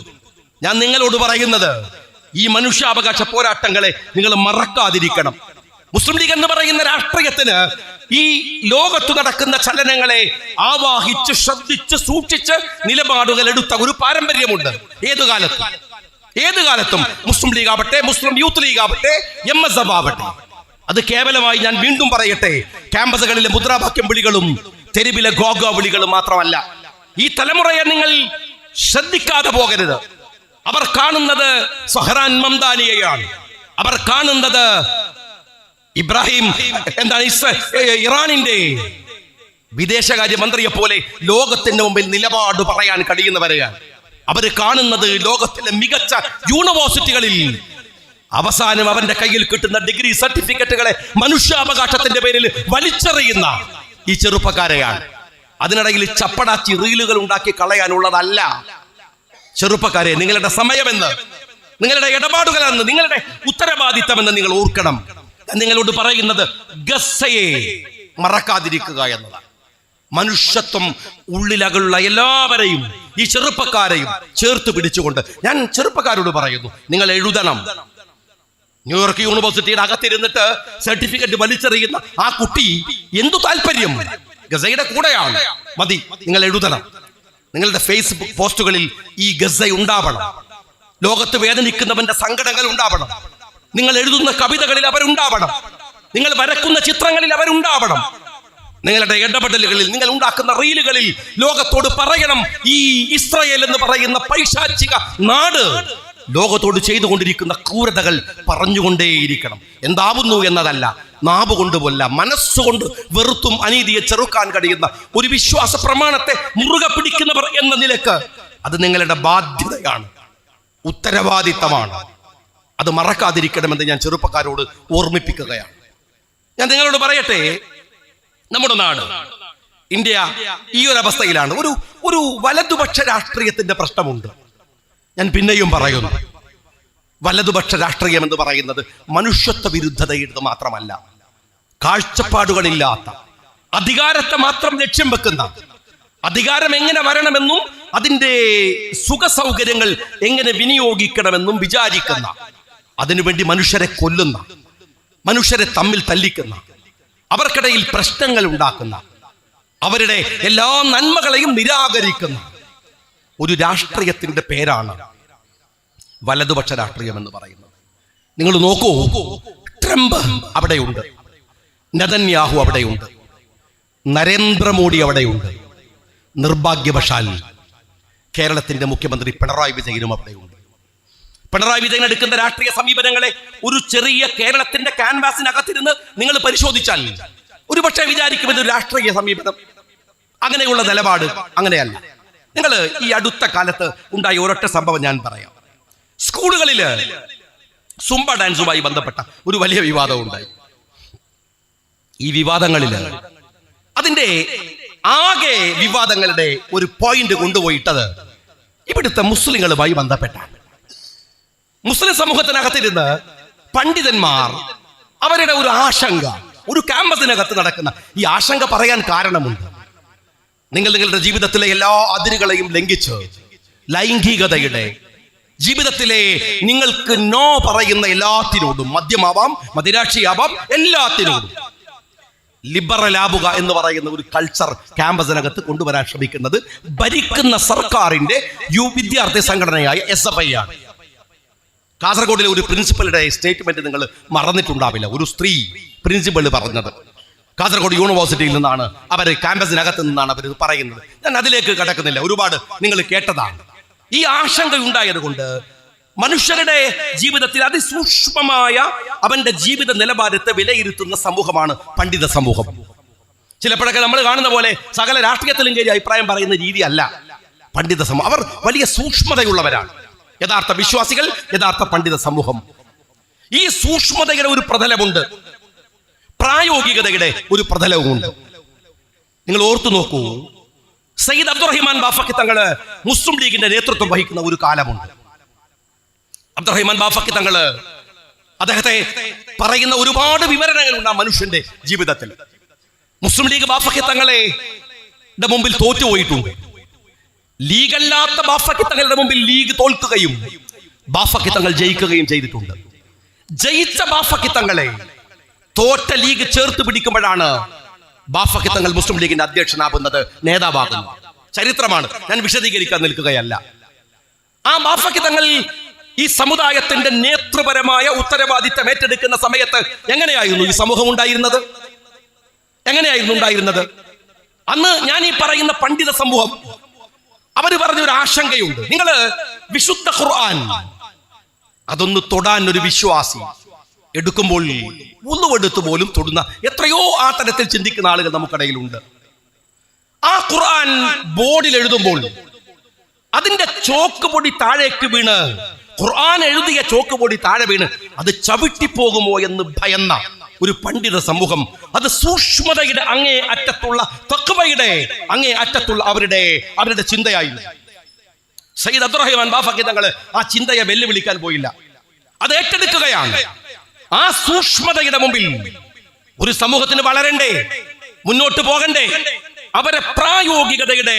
ഞാൻ നിങ്ങളോട് പറയുന്നത്, ഈ മനുഷ്യാവകാശ പോരാട്ടങ്ങളെ നിങ്ങൾ മറക്കാതിരിക്കണം. മുസ്ലിം ലീഗ് എന്ന് പറയുന്ന രാഷ്ട്രീയത്തിന് ഈ ലോകത്ത് നടക്കുന്ന ചലനങ്ങളെ ആവാഹിച്ച് ശ്രദ്ധിച്ച് സൂക്ഷിച്ച് നിലപാടുകൾ എടുത്ത ഒരു പാരമ്പര്യമുണ്ട്. ഏതു കാലത്തും മുസ്ലിം ലീഗ് ആവട്ടെ, മുസ്ലിം യൂത്ത് ലീഗ് ആവട്ടെ, MSF ആവട്ടെ, അത് കേവലമായി ഞാൻ വീണ്ടും പറയട്ടെ, ക്യാമ്പസുകളിലെ മുദ്രാവാക്യം വിളികളും തെരുവിലെ ഗോഗ വിളികളും മാത്രമല്ല. ഈ തലമുറയെ നിങ്ങൾ ശ്രദ്ധിക്കാതെ പോകരുത്. അവർ കാണുന്നത് സഹറാൻ മംദാനിയെയാണ്. അവർ കാണുന്നത് ഇറാനിന്റെ വിദേശകാര്യമന്ത്രിയെ പോലെ ലോകത്തിന്റെ മുമ്പിൽ നിലപാട് പറയാൻ കഴിയുന്നവരെയാണ്. അവർ കാണുന്നത് ലോകത്തിലെ മികച്ച യൂണിവേഴ്സിറ്റികളിൽ അവസാനം അവന്റെ കയ്യിൽ കിട്ടുന്ന ഡിഗ്രി സർട്ടിഫിക്കറ്റുകളെ മനുഷ്യാവകാശത്തിന്റെ പേരിൽ വലിച്ചെറിയുന്ന ഈ ചെറുപ്പക്കാരെയാണ്. അതിനിടയിൽ ചപ്പടാച്ചി റീലുകൾ ഉണ്ടാക്കി കളയാനുള്ളതല്ല. ചെറുപ്പക്കാരെ, നിങ്ങളുടെ സമയമെന്ന്, നിങ്ങളുടെ ഇടപാടുകളെന്ന്, നിങ്ങളുടെ ഉത്തരവാദിത്തമെന്ന് നിങ്ങൾ ഓർക്കണം. നിങ്ങളോട് പറയുന്നത് ഗസ്സയെ മറക്കാതിരിക്കുക എന്നതാണ്. മനുഷ്യത്വം ഉള്ളിലുള്ള എല്ലാവരെയും ഈ ചെറുപ്പക്കാരെയും ചേർത്ത് പിടിച്ചുകൊണ്ട് ഞാൻ ചെറുപ്പക്കാരോട് പറയുന്നു, നിങ്ങൾ എഴുതണം. ന്യൂയോർക്ക് യൂണിവേഴ്സിറ്റിയുടെ അകത്തിരുന്നിട്ട് സർട്ടിഫിക്കറ്റ് വലിച്ചെറിയുന്ന ആ കുട്ടി എന്തു താല്പര്യം? ഗസയുടെ കൂടെയാണ്. മതി, നിങ്ങൾ എഴുതണം. നിങ്ങളുടെ ഫേസ്ബുക്ക് പോസ്റ്റുകളിൽ ഈ ഗസ ഉണ്ടാവണം. ലോകത്ത് വേദനിക്കുന്നവന്റെ സങ്കടങ്ങൾ ഉണ്ടാവണം. നിങ്ങൾ എഴുതുന്ന കവിതകളിൽ അവരുണ്ടാവണം. നിങ്ങൾ വരക്കുന്ന ചിത്രങ്ങളിൽ അവരുണ്ടാവണം. നിങ്ങളുടെ ഇടപെടലുകളിൽ, നിങ്ങൾ ഉണ്ടാക്കുന്ന റീലുകളിൽ ലോകത്തോട് പറയണം, ഈ ഇസ്രായേൽ എന്ന് പറയുന്ന പൈശാചിക നാട് ലോകത്തോട് ചെയ്തുകൊണ്ടിരിക്കുന്ന ക്രൂരതകൾ പറഞ്ഞുകൊണ്ടേയിരിക്കണം. എന്താവുന്നു എന്നതല്ല, നാവ് കൊണ്ടുപോല മനസ്സുകൊണ്ട് വെറുത്തും അനീതിയെ ചെറുക്കാൻ കഴിയുന്ന ഒരു വിശ്വാസ പ്രമാണത്തെ മുറുകെ പിടിക്കുന്നവർ എന്ന നിലക്ക് അത് നിങ്ങളുടെ ബാധ്യതയാണ്, ഉത്തരവാദിത്തമാണ്. അത് മറക്കാതിരിക്കണമെന്ന് ഞാൻ ചെറുപ്പക്കാരോട് ഓർമ്മിപ്പിക്കുകയാണ്. ഞാൻ നിങ്ങളോട് പറയട്ടെ, നമ്മുടെ നാട് ഇന്ത്യ ഈ ഒരു അവസ്ഥയിലാണ്. ഒരു വലതുപക്ഷ രാഷ്ട്രീയത്തിന്റെ പ്രശ്നമുണ്ട്. ഞാൻ പിന്നെയും പറയുന്നു, വലതുപക്ഷ രാഷ്ട്രീയം എന്ന് പറയുന്നത് മനുഷ്യത്വ വിരുദ്ധതയുടെ മാത്രമല്ല, കാഴ്ചപ്പാടുകളില്ലാത്ത, അധികാരത്തെ മാത്രം ലക്ഷ്യം വെക്കുന്ന, അധികാരം എങ്ങനെ വരണമെന്നും അതിൻ്റെ സുഖ സൗകര്യങ്ങൾ എങ്ങനെ വിനിയോഗിക്കണമെന്നും വിചാരിക്കുന്ന, അതിനുവേണ്ടി മനുഷ്യരെ കൊല്ലുന്ന, മനുഷ്യരെ തമ്മിൽ തല്ലിക്കുന്ന, അവർക്കിടയിൽ പ്രശ്നങ്ങൾ ഉണ്ടാക്കുന്ന, അവരുടെ എല്ലാ നന്മകളെയും നിരാകരിക്കുന്ന ഒരു രാഷ്ട്രീയത്തിന്റെ പേരാണ് വലതുപക്ഷ രാഷ്ട്രീയം എന്ന് പറയുന്നത്. നിങ്ങൾ നോക്കൂ, ട്രംപ് അവിടെയുണ്ട്, നെതന്യാഹു അവിടെയുണ്ട്, നരേന്ദ്രമോദി അവിടെയുണ്ട്. നിർഭാഗ്യവശാൽ കേരളത്തിന്റെ മുഖ്യമന്ത്രി പിണറായി വിജയനും അവിടെയുണ്ട്. പിണറായി വിജയൻ എടുക്കുന്ന രാഷ്ട്രീയ സമീപനങ്ങളെ ഒരു ചെറിയ കേരളത്തിന്റെ ക്യാൻവാസിനകത്തിരുന്ന് നിങ്ങൾ പരിശോധിച്ചാൽ ഒരുപക്ഷെ വിചാരിക്കും ഇതൊരു രാഷ്ട്രീയ സമീപനം. അങ്ങനെയുള്ള നിലപാട് അങ്ങനെയല്ല. നിങ്ങൾ ഈ അടുത്ത കാലത്ത് ഉണ്ടായ ഒരൊറ്റ സംഭവം ഞാൻ പറയാം. സ്കൂളുകളിൽ സുംബ ഡാൻസുമായി ബന്ധപ്പെട്ട ഒരു വലിയ വിവാദം ഉണ്ടായി. ഈ വിവാദങ്ങളിൽ അതിന്റെ ആകെ വിവാദങ്ങളുടെ ഒരു പോയിന്റ് കൊണ്ടുപോയിട്ടത് ഇവിടുത്തെ മുസ്ലിങ്ങളുമായി ബന്ധപ്പെട്ടാണ്. മുസ്ലിം സമൂഹത്തിനകത്തിരുന്ന് പണ്ഡിതന്മാർ അവരുടെ ഒരു ആശങ്ക, ഒരു ക്യാമ്പസിനകത്ത് നടക്കുന്ന ഈ ആശങ്ക പറയാൻ കാരണമുണ്ട്. നിങ്ങൾ നിങ്ങളുടെ ജീവിതത്തിലെ എല്ലാ അതിരുകളെയും ലംഘിച്ച് ലൈംഗികതയുടെ ജീവിതത്തിലെ നിങ്ങൾക്ക് നോ പറയുന്ന എല്ലാത്തിനോടും, മദ്യമാവാം, മദിരാക്ഷിയാവാം, എല്ലാത്തിനോടും ലിബറൽ ആവുക എന്ന് പറയുന്ന ഒരു കൾച്ചർ ക്യാമ്പസിനകത്ത് കൊണ്ടുവരാൻ ശ്രമിക്കുന്നത് ഭരിക്കുന്ന സർക്കാരിന്റെ വിദ്യാർത്ഥി സംഘടനയായ SFI ആണ്. കാസർഗോഡിലെ ഒരു പ്രിൻസിപ്പലുടെ സ്റ്റേറ്റ്മെന്റ് നിങ്ങൾ മറന്നിട്ടുണ്ടാവില്ല. ഒരു സ്ത്രീ പ്രിൻസിപ്പൽ പറഞ്ഞത്, കാസർഗോഡ് യൂണിവേഴ്സിറ്റിയിൽ നിന്നാണ്, അവർ ക്യാമ്പസിനകത്ത് നിന്നാണ് അവർ പറയുന്നത്. ഞാൻ അതിലേക്ക് കടക്കുന്നില്ല, ഒരുപാട് നിങ്ങൾ കേട്ടതാണ്. ഈ ആശങ്ക ഉണ്ടായത് കൊണ്ട് മനുഷ്യരുടെ ജീവിതത്തിൽ അതിസൂക്ഷ്മമായ അവന്റെ ജീവിത നിലവാരത്തെ വിലയിരുത്തുന്ന സമൂഹമാണ് പണ്ഡിത സമൂഹം. ചിലപ്പോഴൊക്കെ നമ്മൾ കാണുന്ന പോലെ സകല രാഷ്ട്രീയത്തിലും കയറി അഭിപ്രായം പറയുന്ന രീതിയല്ല പണ്ഡിത സമൂഹം. അവർ വലിയ സൂക്ഷ്മതയുള്ളവരാണ്. യഥാർത്ഥ വിശ്വാസികൾ, യഥാർത്ഥ പണ്ഡിത സമൂഹം. ഈ സൂക്ഷ്മതയുടെ ഒരു പ്രതലമുണ്ട്, പ്രായോഗികതയുടെ ഒരു പ്രതലവുമുണ്ട്. നിങ്ങൾ ഓർത്തു നോക്കൂ, സയ്യിദ് അബ്ദുറഹിമാൻ ബാഫഖി തങ്ങള് മുസ്ലിം ലീഗിന്റെ നേതൃത്വം വഹിക്കുന്ന ഒരു കാലമുണ്ട്. അബ്ദുറഹിമാൻ ബാഫഖി തങ്ങള് അദ്ദേഹത്തെ പറയുന്ന ഒരുപാട് വിവരണങ്ങളുണ്ട് ആ മനുഷ്യന്റെ ജീവിതത്തിൽ. മുസ്ലിം ലീഗ് ബാഫഖി തങ്ങളെ മുമ്പിൽ തോറ്റുപോയിട്ടുണ്ട്. ലീഗല്ലാത്ത ബാഫഖി തങ്ങളുടെ മുമ്പിൽ ലീഗ് തോൽക്കുകയും ബാഫഖി തങ്ങൾ ജയിക്കുകയും ചെയ്തിട്ടുണ്ട്. ജയിച്ച ബാഫഖി തങ്ങളെ തോറ്റ ലീഗ് ചേർത്ത് പിടിക്കുമ്പോഴാണ് ബാഫഖി തങ്ങൾ മുസ്ലിം ലീഗിന്റെ അധ്യക്ഷനാകുന്നത്, നേതാവാകുന്നത്. ചരിത്രമാണ്, ഞാൻ വിശദീകരിക്കാൻ നിൽക്കുകയല്ല. ആ ബാഫഖി തങ്ങൾ ഈ സമുദായത്തിന്റെ നേതൃപരമായ ഉത്തരവാദിത്തം ഏറ്റെടുക്കുന്ന സമയത്ത് എങ്ങനെയായിരുന്നു ഈ സമൂഹം ഉണ്ടായിരുന്നത്? എങ്ങനെയായിരുന്നു ഉണ്ടായിരുന്നത്? അന്ന് ഞാൻ ഈ പറയുന്ന പണ്ഡിത സമൂഹം അവര് പറഞ്ഞൊരു ആശങ്കയുണ്ട്. നിങ്ങൾ വിശുദ്ധ ഖുർആൻ അതൊന്ന് തൊടാൻ ഒരു വിശ്വാസി എടുക്കുമ്പോൾ ഒന്നുമെടുത്ത് പോലും തൊടുന്ന എത്രയോ ആ തരത്തിൽ ചിന്തിക്കുന്ന ആളുകൾ നമുക്കിടയിലുണ്ട്. ആ ഖുർആൻ ബോർഡിൽ എഴുതുമ്പോൾ അതിന്റെ ചോക്ക് പൊടി താഴേക്ക് വീണ്, ഖുർആൻ എഴുതിയ ചോക്ക് പൊടി താഴെ വീണ് അത് ചവിട്ടിപ്പോകുമോ എന്ന് ഭയന്ന ഒരു പണ്ഡിത സമൂഹം, അത് സൂക്ഷ്മതയുടെ അങ്ങേ അറ്റത്തുള്ള തഖ്വയുടെ അങ്ങേ അറ്റത്തുള്ള അവരുടെ ചിന്തയായിരുന്നു. സയ്യിദ് അബ്ദുറഹിമാൻ ബാഫഖി തങ്ങൾ ആ ചിന്തയെ വെല്ലുവിളിക്കാൻ പോയില്ല, അത് ഏറ്റെടുക്കുകയാണ്. ആ സൂക്ഷ്മതയുടെ മുമ്പിൽ ഒരു സമൂഹത്തിന് വളരണ്ടേ, മുന്നോട്ട് പോകണ്ടേ, അവരെ പ്രായോഗികതയുടെ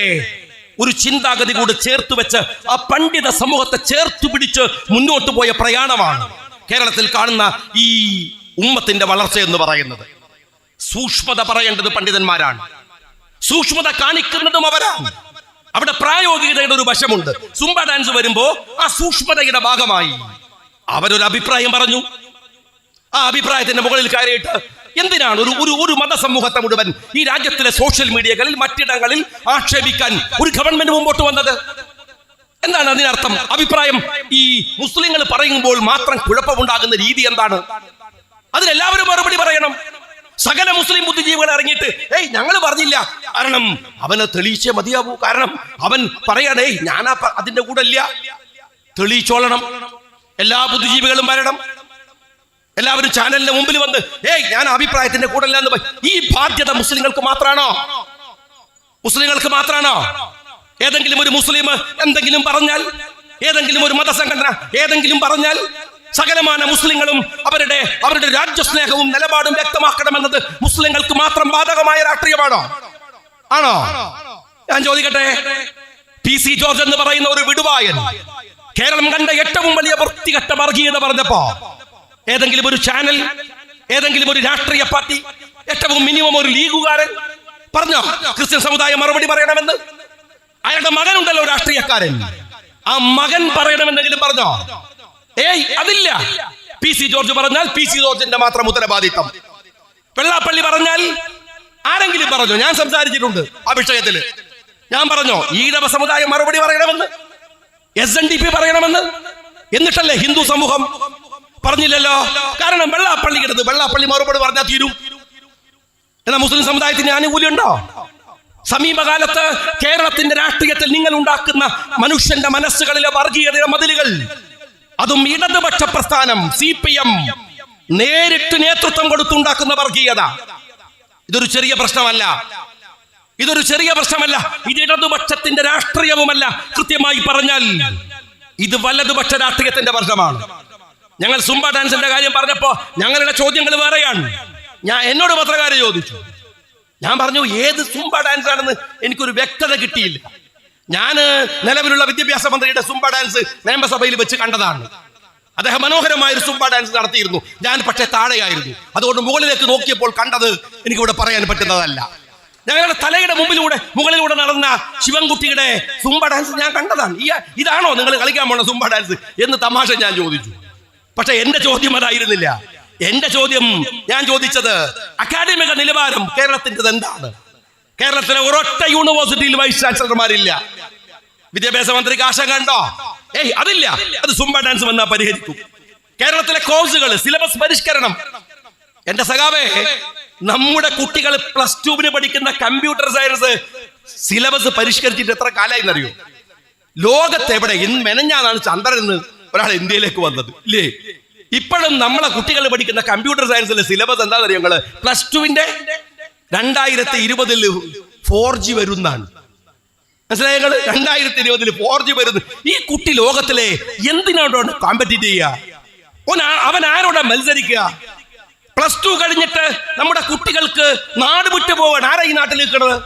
ഒരു ചിന്താഗതി കൂടി ചേർത്ത് വെച്ച് ആ പണ്ഡിത സമൂഹത്തെ ചേർത്തു പിടിച്ച് മുന്നോട്ട് പോയ പ്രയാണമാണ് കേരളത്തിൽ കാണുന്ന ഈ ഉമ്മത്തിന്റെ വളർച്ച എന്ന് പറയുന്നത്. സൂക്ഷ്മത പറയേണ്ടത് പണ്ഡിതന്മാരാണ്, സൂക്ഷ്മത കാണിക്കുന്നതും അവരാണ്. അവിടെ പ്രായോഗികതയുടെ ഒരു വശമുണ്ട്. സുംബ ഡാൻസ് വരുമ്പോ ആ സൂക്ഷ്മതയുടെ ഭാഗമായി അവരൊരു അഭിപ്രായം പറഞ്ഞു. ആ അഭിപ്രായത്തിന്റെ മുകളിൽ കയറിയിട്ട് എന്തിനാണ് ഒരു മതസമൂഹത്തെ മുഴുവൻ ഈ രാജ്യത്തിലെ സോഷ്യൽ മീഡിയകളിൽ മറ്റിടങ്ങളിൽ ആക്ഷേപിക്കാൻ ഒരു ഗവൺമെന്റ് മുമ്പോട്ട് വന്നത്? എന്താണ് അതിനർത്ഥം? അഭിപ്രായം ഈ മുസ്ലിങ്ങൾ പറയുമ്പോൾ മാത്രം കുഴപ്പമുണ്ടാകുന്ന രീതി എന്താണ്? അതിനെല്ലാവരും മറുപടി പറയണം. സകല മുസ്ലിം ബുദ്ധിജീവികൾ ഇറങ്ങിയിട്ട് ഞങ്ങൾ പറഞ്ഞില്ല, കാരണം അവന് തെളിയിച്ചേ മതിയാവൂ, കാരണം അവൻ പറയണേ ഞാൻ അതിന്റെ കൂടെ ഇല്ല, തെളിയിച്ചോളണം. എല്ലാ ബുദ്ധിജീവികളും വരണം, എല്ലാവരും ചാനലിന്റെ മുമ്പിൽ വന്ന് ഞാൻ അഭിപ്രായത്തിന്റെ കൂടെ അല്ല എന്ന്. ഈ ബാധ്യത മുസ്ലിങ്ങൾക്ക് മാത്രമാണോ? മുസ്ലിങ്ങൾക്ക് മാത്രമാണോ? ഏതെങ്കിലും ഒരു മുസ്ലിം എന്തെങ്കിലും പറഞ്ഞാൽ, ഏതെങ്കിലും ഒരു മതസംഘടന ഏതെങ്കിലും പറഞ്ഞാൽ സകലമാന മുസ്ലിങ്ങളും അവരുടെ രാജ്യസ്നേഹവും നിലപാടും വ്യക്തമാക്കണമെന്നത് മുസ്ലിങ്ങൾക്ക് മാത്രം ബാധകമായ രാഷ്ട്രീയമാണോ? ആണോ? ഞാൻ ചോദിക്കട്ടെ, PC ജോർജ് എന്ന് പറയുന്ന ഒരു വിടുവായൻ കേരളം കണ്ട ഏറ്റവും വലിയ വൃത്തികെട്ട വർഗീയത പറഞ്ഞപ്പോ ഏതെങ്കിലും ഒരു ചാനൽ, ഏതെങ്കിലും ഒരു രാഷ്ട്രീയ പാർട്ടി, ഏറ്റവും മിനിമം ഒരു ലീഗുകാരൻ പറഞ്ഞോ ക്രിസ്ത്യൻ സമുദായം മറുപടി പറയണമെന്ന്? അയാളുടെ മകനുണ്ടല്ലോ രാഷ്ട്രീയക്കാരൻ, ആ മകൻ പറയണമെന്നെങ്കിലും പറഞ്ഞോ? അതില്ല. PC ജോർജ് പറഞ്ഞാൽ PC ജോർജിന്റെ മാത്രം ഉത്തരവാദിത്തം. വെള്ളാപ്പള്ളി പറഞ്ഞാൽ ആരെങ്കിലും പറഞ്ഞോ? ഞാൻ സംസാരിച്ചിട്ടുണ്ട് ആ വിഷയത്തില്. ഞാൻ പറഞ്ഞോ ഈഴവ സമുദായം മറുപടി പറയണമെന്ന്, SNDP പറയണമെന്ന്? എന്നിട്ടല്ലേ ഹിന്ദു സമൂഹം പറഞ്ഞില്ലല്ലോ. കാരണം വെള്ളാപ്പള്ളി മറുപടി പറഞ്ഞാൽ തീരും. എന്നാൽ മുസ്ലിം സമുദായത്തിന് ആനുകൂല്യം ഉണ്ടോ? സമീപകാലത്ത് കേരളത്തിന്റെ രാഷ്ട്രീയത്തിൽ നിങ്ങൾ ഉണ്ടാക്കുന്ന മനുഷ്യന്റെ മനസ്സുകളിലെ വർഗീയതയുടെ മതിലുകൾ, അതും ഇടതുപക്ഷ പ്രസ്ഥാനം CPM നേരിട്ട് നേതൃത്വം കൊടുത്തുണ്ടാക്കുന്ന വർഗീയത, ഇതൊരു ചെറിയ പ്രശ്നമല്ല. ഇത് ഇടതുപക്ഷത്തിന്റെ രാഷ്ട്രീയവുമല്ല. കൃത്യമായി പറഞ്ഞാൽ ഇത് വലതുപക്ഷ രാഷ്ട്രീയത്തിന്റെ പ്രശ്നമാണ്. ഞങ്ങൾ സുംബ ഡാൻസിന്റെ കാര്യം പറഞ്ഞപ്പോ ഞങ്ങളുടെ ചോദ്യങ്ങൾ വേറെയാണ്. എന്നോട് പത്രക്കാരെ ചോദിച്ചു, ഞാൻ പറഞ്ഞു ഏത് സുംബ ഡാൻസ് ആണെന്ന് എനിക്കൊരു വ്യക്തത കിട്ടിയില്ല. ഞാൻ നിലവിലുള്ള വിദ്യാഭ്യാസ മന്ത്രിയുടെ സുംബ ഡാൻസ് നിയമസഭയിൽ വെച്ച് കണ്ടതാണ്. അദ്ദേഹം മനോഹരമായ ഒരു സുംബ ഡാൻസ് നടത്തിയിരുന്നു. ഞാൻ പക്ഷേ താഴെയായിരുന്നു, അതുകൊണ്ട് മുകളിലേക്ക് നോക്കിയപ്പോൾ കണ്ടത് എനിക്കിവിടെ പറയാൻ പറ്റുന്നതല്ല. ഞങ്ങളുടെ തലയുടെ മുകളിലൂടെ നടന്ന ശിവൻകുട്ടിയുടെ സുംബ ഡാൻസ് ഞാൻ കണ്ടതാണ്. ഇതാണോ നിങ്ങൾ കളിക്കാൻ പോണ സുംബ ഡാൻസ് എന്ന് തമാശ ഞാൻ ചോദിച്ചു. പക്ഷെ എന്റെ ചോദ്യം അതായിരുന്നില്ല. എന്റെ ചോദ്യം, ഞാൻ ചോദിച്ചത് അക്കാഡമിക നിലവാരം കേരളത്തിൻ്റെത് എന്താണ്? കേരളത്തിലെ ഒരൊറ്റ യൂണിവേഴ്സിറ്റിയിൽ വൈസ് ചാൻസലർമാരില്ല. വിദ്യാഭ്യാസ മന്ത്രിക്ക് ആശങ്ക ഉണ്ടോ? അതില്ല. അത് സുംബ ഡാൻസ് വന്നാൽ പരിഹരിക്കും. കേരളത്തിലെ കോഴ്സുകൾ, സിലബസ് പരിഷ്കരണം. എന്റെ സഖാവേ, നമ്മുടെ കുട്ടികൾ +2 പഠിക്കുന്ന കമ്പ്യൂട്ടർ സയൻസ് സിലബസ് പരിഷ്കരിച്ചിട്ട് എത്ര കാലമായി എന്നറിയോ? ലോകത്തെവിടെ മെനഞ്ഞാണ് ചന്ദ്രൻ എന്ന് ഒരാൾ ഇന്ത്യയിലേക്ക് വന്നത് ഇല്ലേ? ഇപ്പോഴും നമ്മളെ കുട്ടികൾ പഠിക്കുന്ന കമ്പ്യൂട്ടർ സയൻസിലെ സിലബസ് എന്താണെന്നറിയോ നിങ്ങള്? +2 2020 4G വരുന്നാണ്. മനസ്സിലായ? 2020 4G വരുന്നു. ഈ കുട്ടി ലോകത്തിലെ എന്തിനോടാണ് കോമ്പറ്റീറ്റ് ചെയ്യുക? അവൻ ആരോടാ മത്സരിക്കുക? +2 കഴിഞ്ഞിട്ട് നമ്മുടെ കുട്ടികൾക്ക് നാട് വിട്ടു പോവാൻ ആരാ ഈ നാട്ടിൽ നിൽക്കുന്നത്?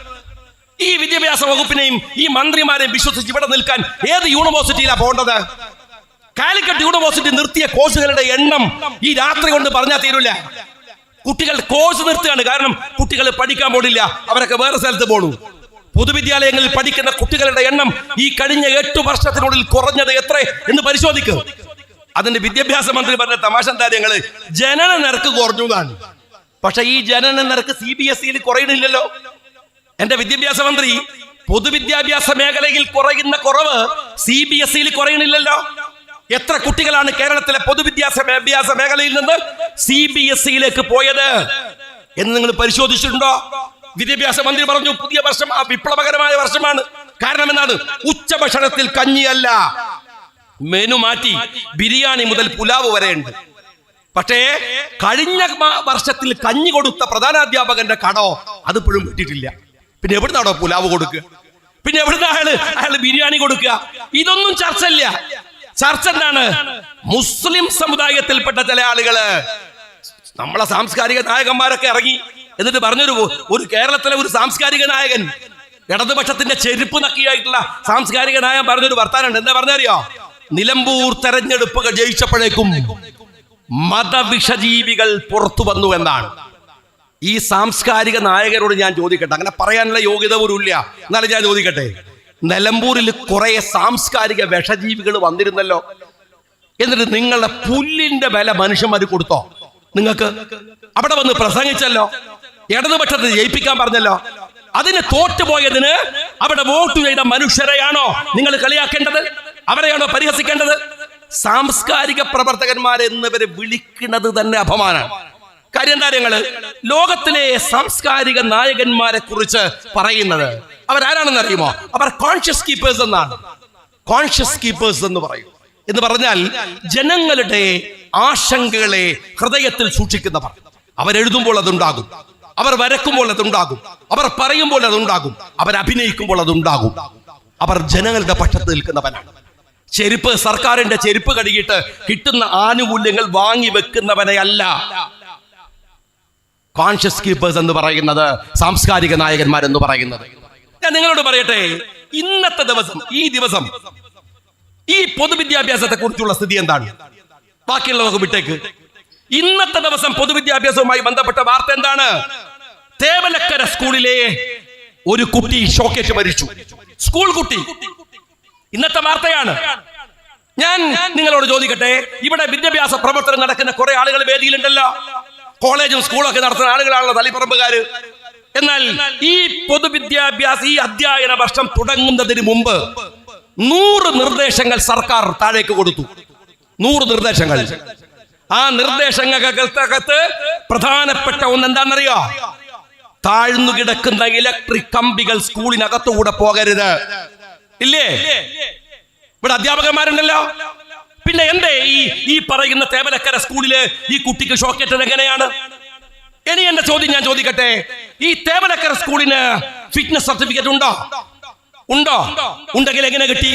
ഈ വിദ്യാഭ്യാസ വകുപ്പിനെയും ഈ മന്ത്രിമാരെയും വിശ്വസിച്ച് ഇവിടെ നിൽക്കാൻ ഏത് യൂണിവേഴ്സിറ്റിയിലാണ് പോകേണ്ടത്? കാലിക്കറ്റ് യൂണിവേഴ്സിറ്റി നിർത്തിയ കോഴ്സുകളുടെ എണ്ണം ഈ രാത്രി കൊണ്ട് പറഞ്ഞാൽ തീരില്ല. കുട്ടികൾ കോഴ്സ് നിർത്തുകയാണ്, കാരണം കുട്ടികൾ പഠിക്കാൻ പോണില്ല, അവരൊക്കെ വേറെ സ്ഥലത്ത് പോണു. പൊതുവിദ്യാലയങ്ങളിൽ പഠിക്കുന്ന കുട്ടികളുടെ എണ്ണം ഈ കഴിഞ്ഞ 8 വർഷത്തിനുള്ളിൽ കുറഞ്ഞത് എത്ര എന്ന് പരിശോധിക്കുക. അതിന്റെ വിദ്യാഭ്യാസ മന്ത്രി പറഞ്ഞ തമാശ കാര്യങ്ങള് ജനന നിരക്ക് കുറഞ്ഞു എന്നാണ്. പക്ഷെ ഈ ജനന നിരക്ക് CBSE കുറയണില്ലല്ലോ. എന്റെ വിദ്യാഭ്യാസ മന്ത്രി, പൊതുവിദ്യാഭ്യാസ മേഖലയിൽ കുറയുന്ന കുറവ് CBSE കുറയണില്ലല്ലോ. എത്ര കുട്ടികളാണ് കേരളത്തിലെ പൊതുവിദ്യാഭ്യാസ മേഖലയിൽ നിന്ന് CBSE പോയത് എന്ന് നിങ്ങൾ പരിശോധിച്ചിട്ടുണ്ടോ? വിദ്യാഭ്യാസ മന്ത്രി പറഞ്ഞു പുതിയ വർഷം വിപ്ലവകരമായ വർഷമാണ്. കാരണം എന്താണ്? ഉച്ചഭക്ഷണത്തിൽ കഞ്ഞിയല്ല, മെനു മാറ്റി ബിരിയാണി മുതൽ പുലാവ് വരെ ഉണ്ട്. പക്ഷേ കഴിഞ്ഞ വർഷത്തിൽ കഞ്ഞി കൊടുത്ത പ്രധാനാധ്യാപകന്റെ കടോ അത് ഇപ്പോഴും വിട്ടിട്ടില്ല. പിന്നെ എവിടുന്നാണോ പുലാവ് കൊടുക്കുക? പിന്നെ എവിടുന്ന അയാള് ബിരിയാണി കൊടുക്കുക? ഇതൊന്നും ചർച്ചയില്ല. ചർച്ച എന്താണ്? മുസ്ലിം സമുദായത്തിൽപ്പെട്ട ചില ആളുകള്, നമ്മളെ സാംസ്കാരിക നായകന്മാരൊക്കെ ഇറങ്ങി എന്നിട്ട് പറഞ്ഞൊരു കേരളത്തിലെ ഒരു സാംസ്കാരിക നായകൻ ഇടതുപക്ഷത്തിന്റെ ചെരുപ്പ് നക്കിയായിട്ടുള്ള സാംസ്കാരിക നയം പറഞ്ഞൊരു വർത്താനുണ്ട്. എന്താ പറഞ്ഞറിയോ? നിലമ്പൂർ തെരഞ്ഞെടുപ്പുകൾ ജയിച്ചപ്പോഴേക്കും മതവിഷജീവികൾ പുറത്തു വന്നു എന്നാണ്. ഈ സാംസ്കാരിക നായകരോട് ഞാൻ ചോദിക്കട്ടെ, അങ്ങനെ പറയാനുള്ള യോഗ്യത പോലും ഇല്ല, എന്നാലും ഞാൻ ചോദിക്കട്ടെ, നിലമ്പൂരിൽ കുറെ സാംസ്കാരിക വിഷജീവികൾ വന്നിരുന്നല്ലോ, എന്നിട്ട് നിങ്ങളുടെ പുല്ലിന്റെ വില മനുഷ്യന്മാർ കൊടുത്തോ? നിങ്ങൾക്ക് അവിടെ വന്ന് പ്രസംഗിച്ചല്ലോ, ഇടതുപക്ഷത്തെ ജയിപ്പിക്കാൻ പറഞ്ഞല്ലോ, അതിന് തോറ്റുപോയതിന് അവിടെ വോട്ട് ചെയ്ത മനുഷ്യരെയാണോ നിങ്ങൾ കളിയാക്കേണ്ടത്? അവരെയാണോ പരിഹസിക്കേണ്ടത്? സാംസ്കാരിക പ്രവർത്തകന്മാരെന്നവരെ വിളിക്കുന്നത് തന്നെ അപമാനമാണ്. കാര്യം എന്താ? ഞങ്ങള് ലോകത്തിലെ സാംസ്കാരിക നായകന്മാരെ കുറിച്ച് പറയുന്നത് അവരാരാണെന്ന് അറിയുമോ? അവർ കോൺഷ്യസ് കീപ്പേഴ്സ് എന്നാണ്. കോൺഷ്യസ് കീപ്പേഴ്സ് എന്ന് പറയും. എന്ന് പറഞ്ഞാൽ ജനങ്ങളുടെ ആശങ്കകളെ ഹൃദയത്തിൽ സൂക്ഷിക്കുന്നവർ. അവരെഴുതുമ്പോൾ അതുണ്ടാകും, അവർ വരക്കുമ്പോൾ അതുണ്ടാകും, അവർ പറയുമ്പോൾ അതുണ്ടാകും, അവർ അഭിനയിക്കുമ്പോൾ അതുണ്ടാകും. അവർ ജനങ്ങളുടെ പക്ഷത്ത് നിൽക്കുന്നവനാണ്. ചെരുപ്പ്, സർക്കാരിന്റെ ചെരുപ്പ് കഴുകിയിട്ട് കിട്ടുന്ന ആനുകൂല്യങ്ങൾ വാങ്ങി വെക്കുന്നവനെ അല്ല കോൺഷ്യസ് കീപ്പേഴ്സ് എന്ന് പറയുന്നത്, സാംസ്കാരിക നായകന്മാരെന്ന് പറയുന്നത്. ഞാൻ നിങ്ങളോട് പറയട്ടെ, ഇന്നത്തെ ദിവസം, ഈ ദിവസം, ഈ പൊതുവിദ്യാഭ്യാസത്തെ കുറിച്ചുള്ള സ്ഥിതി എന്താണ്? ബാക്കിയുള്ളവർക്ക് വിട്ടേക്ക്. ഇന്നത്തെ ദിവസം പൊതുവിദ്യാഭ്യാസവുമായി ബന്ധപ്പെട്ട വാർത്ത എന്താണ്? തേവലക്കര സ്കൂളിലെ ഒരു കുട്ടി ഷോക്കേറ്റ് മരിച്ചു. സ്കൂൾ കുട്ടി. ഇന്നത്തെ വാർത്തയാണ്. ഞാൻ നിങ്ങളോട് ചോദിക്കട്ടെ, ഇവിടെ വിദ്യാഭ്യാസ പ്രവർത്തനം നടക്കുന്ന കുറെ ആളുകൾ വേദിയിലുണ്ടല്ലോ. കോളേജും സ്കൂളൊക്കെ നടത്തുന്ന ആളുകളാണല്ലോ തളിപ്പറമ്പുകാര്. എന്നാൽ ഈ പൊതുവിദ്യാഭ്യാസ ഈ അധ്യയന വർഷം തുടങ്ങുന്നതിന് മുമ്പ് 100 നിർദ്ദേശങ്ങൾ സർക്കാർ താഴേക്ക് കൊടുത്തു. 100 നിർദ്ദേശങ്ങൾ. ആ നിർദ്ദേശങ്ങൾക്കകത്ത് പ്രധാനപ്പെട്ട ഒന്ന് എന്താണെന്നറിയോ? താഴ്ന്നു കിടക്കുന്ന ഇലക്ട്രിക് കമ്പികൾ സ്കൂളിനകത്തുകൂടെ പോകരുത്. ഇല്ലേ? ഇവിടെ അധ്യാപകന്മാരുണ്ടല്ലോ. പിന്നെ എന്തേ ഈ പറയുന്ന തേവലക്കര സ്കൂളില് ഈ കുട്ടിക്ക് ഷോക്കേറ്റത് എങ്ങനെയാണ്? ഇനി എന്റെ ചോദ്യം ഞാൻ ചോദിക്കട്ടെ, ഈ തേവലക്കര സ്കൂളിന് ഫിറ്റ്നസ് സർട്ടിഫിക്കറ്റ് ഉണ്ടോ? ഉണ്ടെങ്കിൽ എങ്ങനെ കിട്ടി?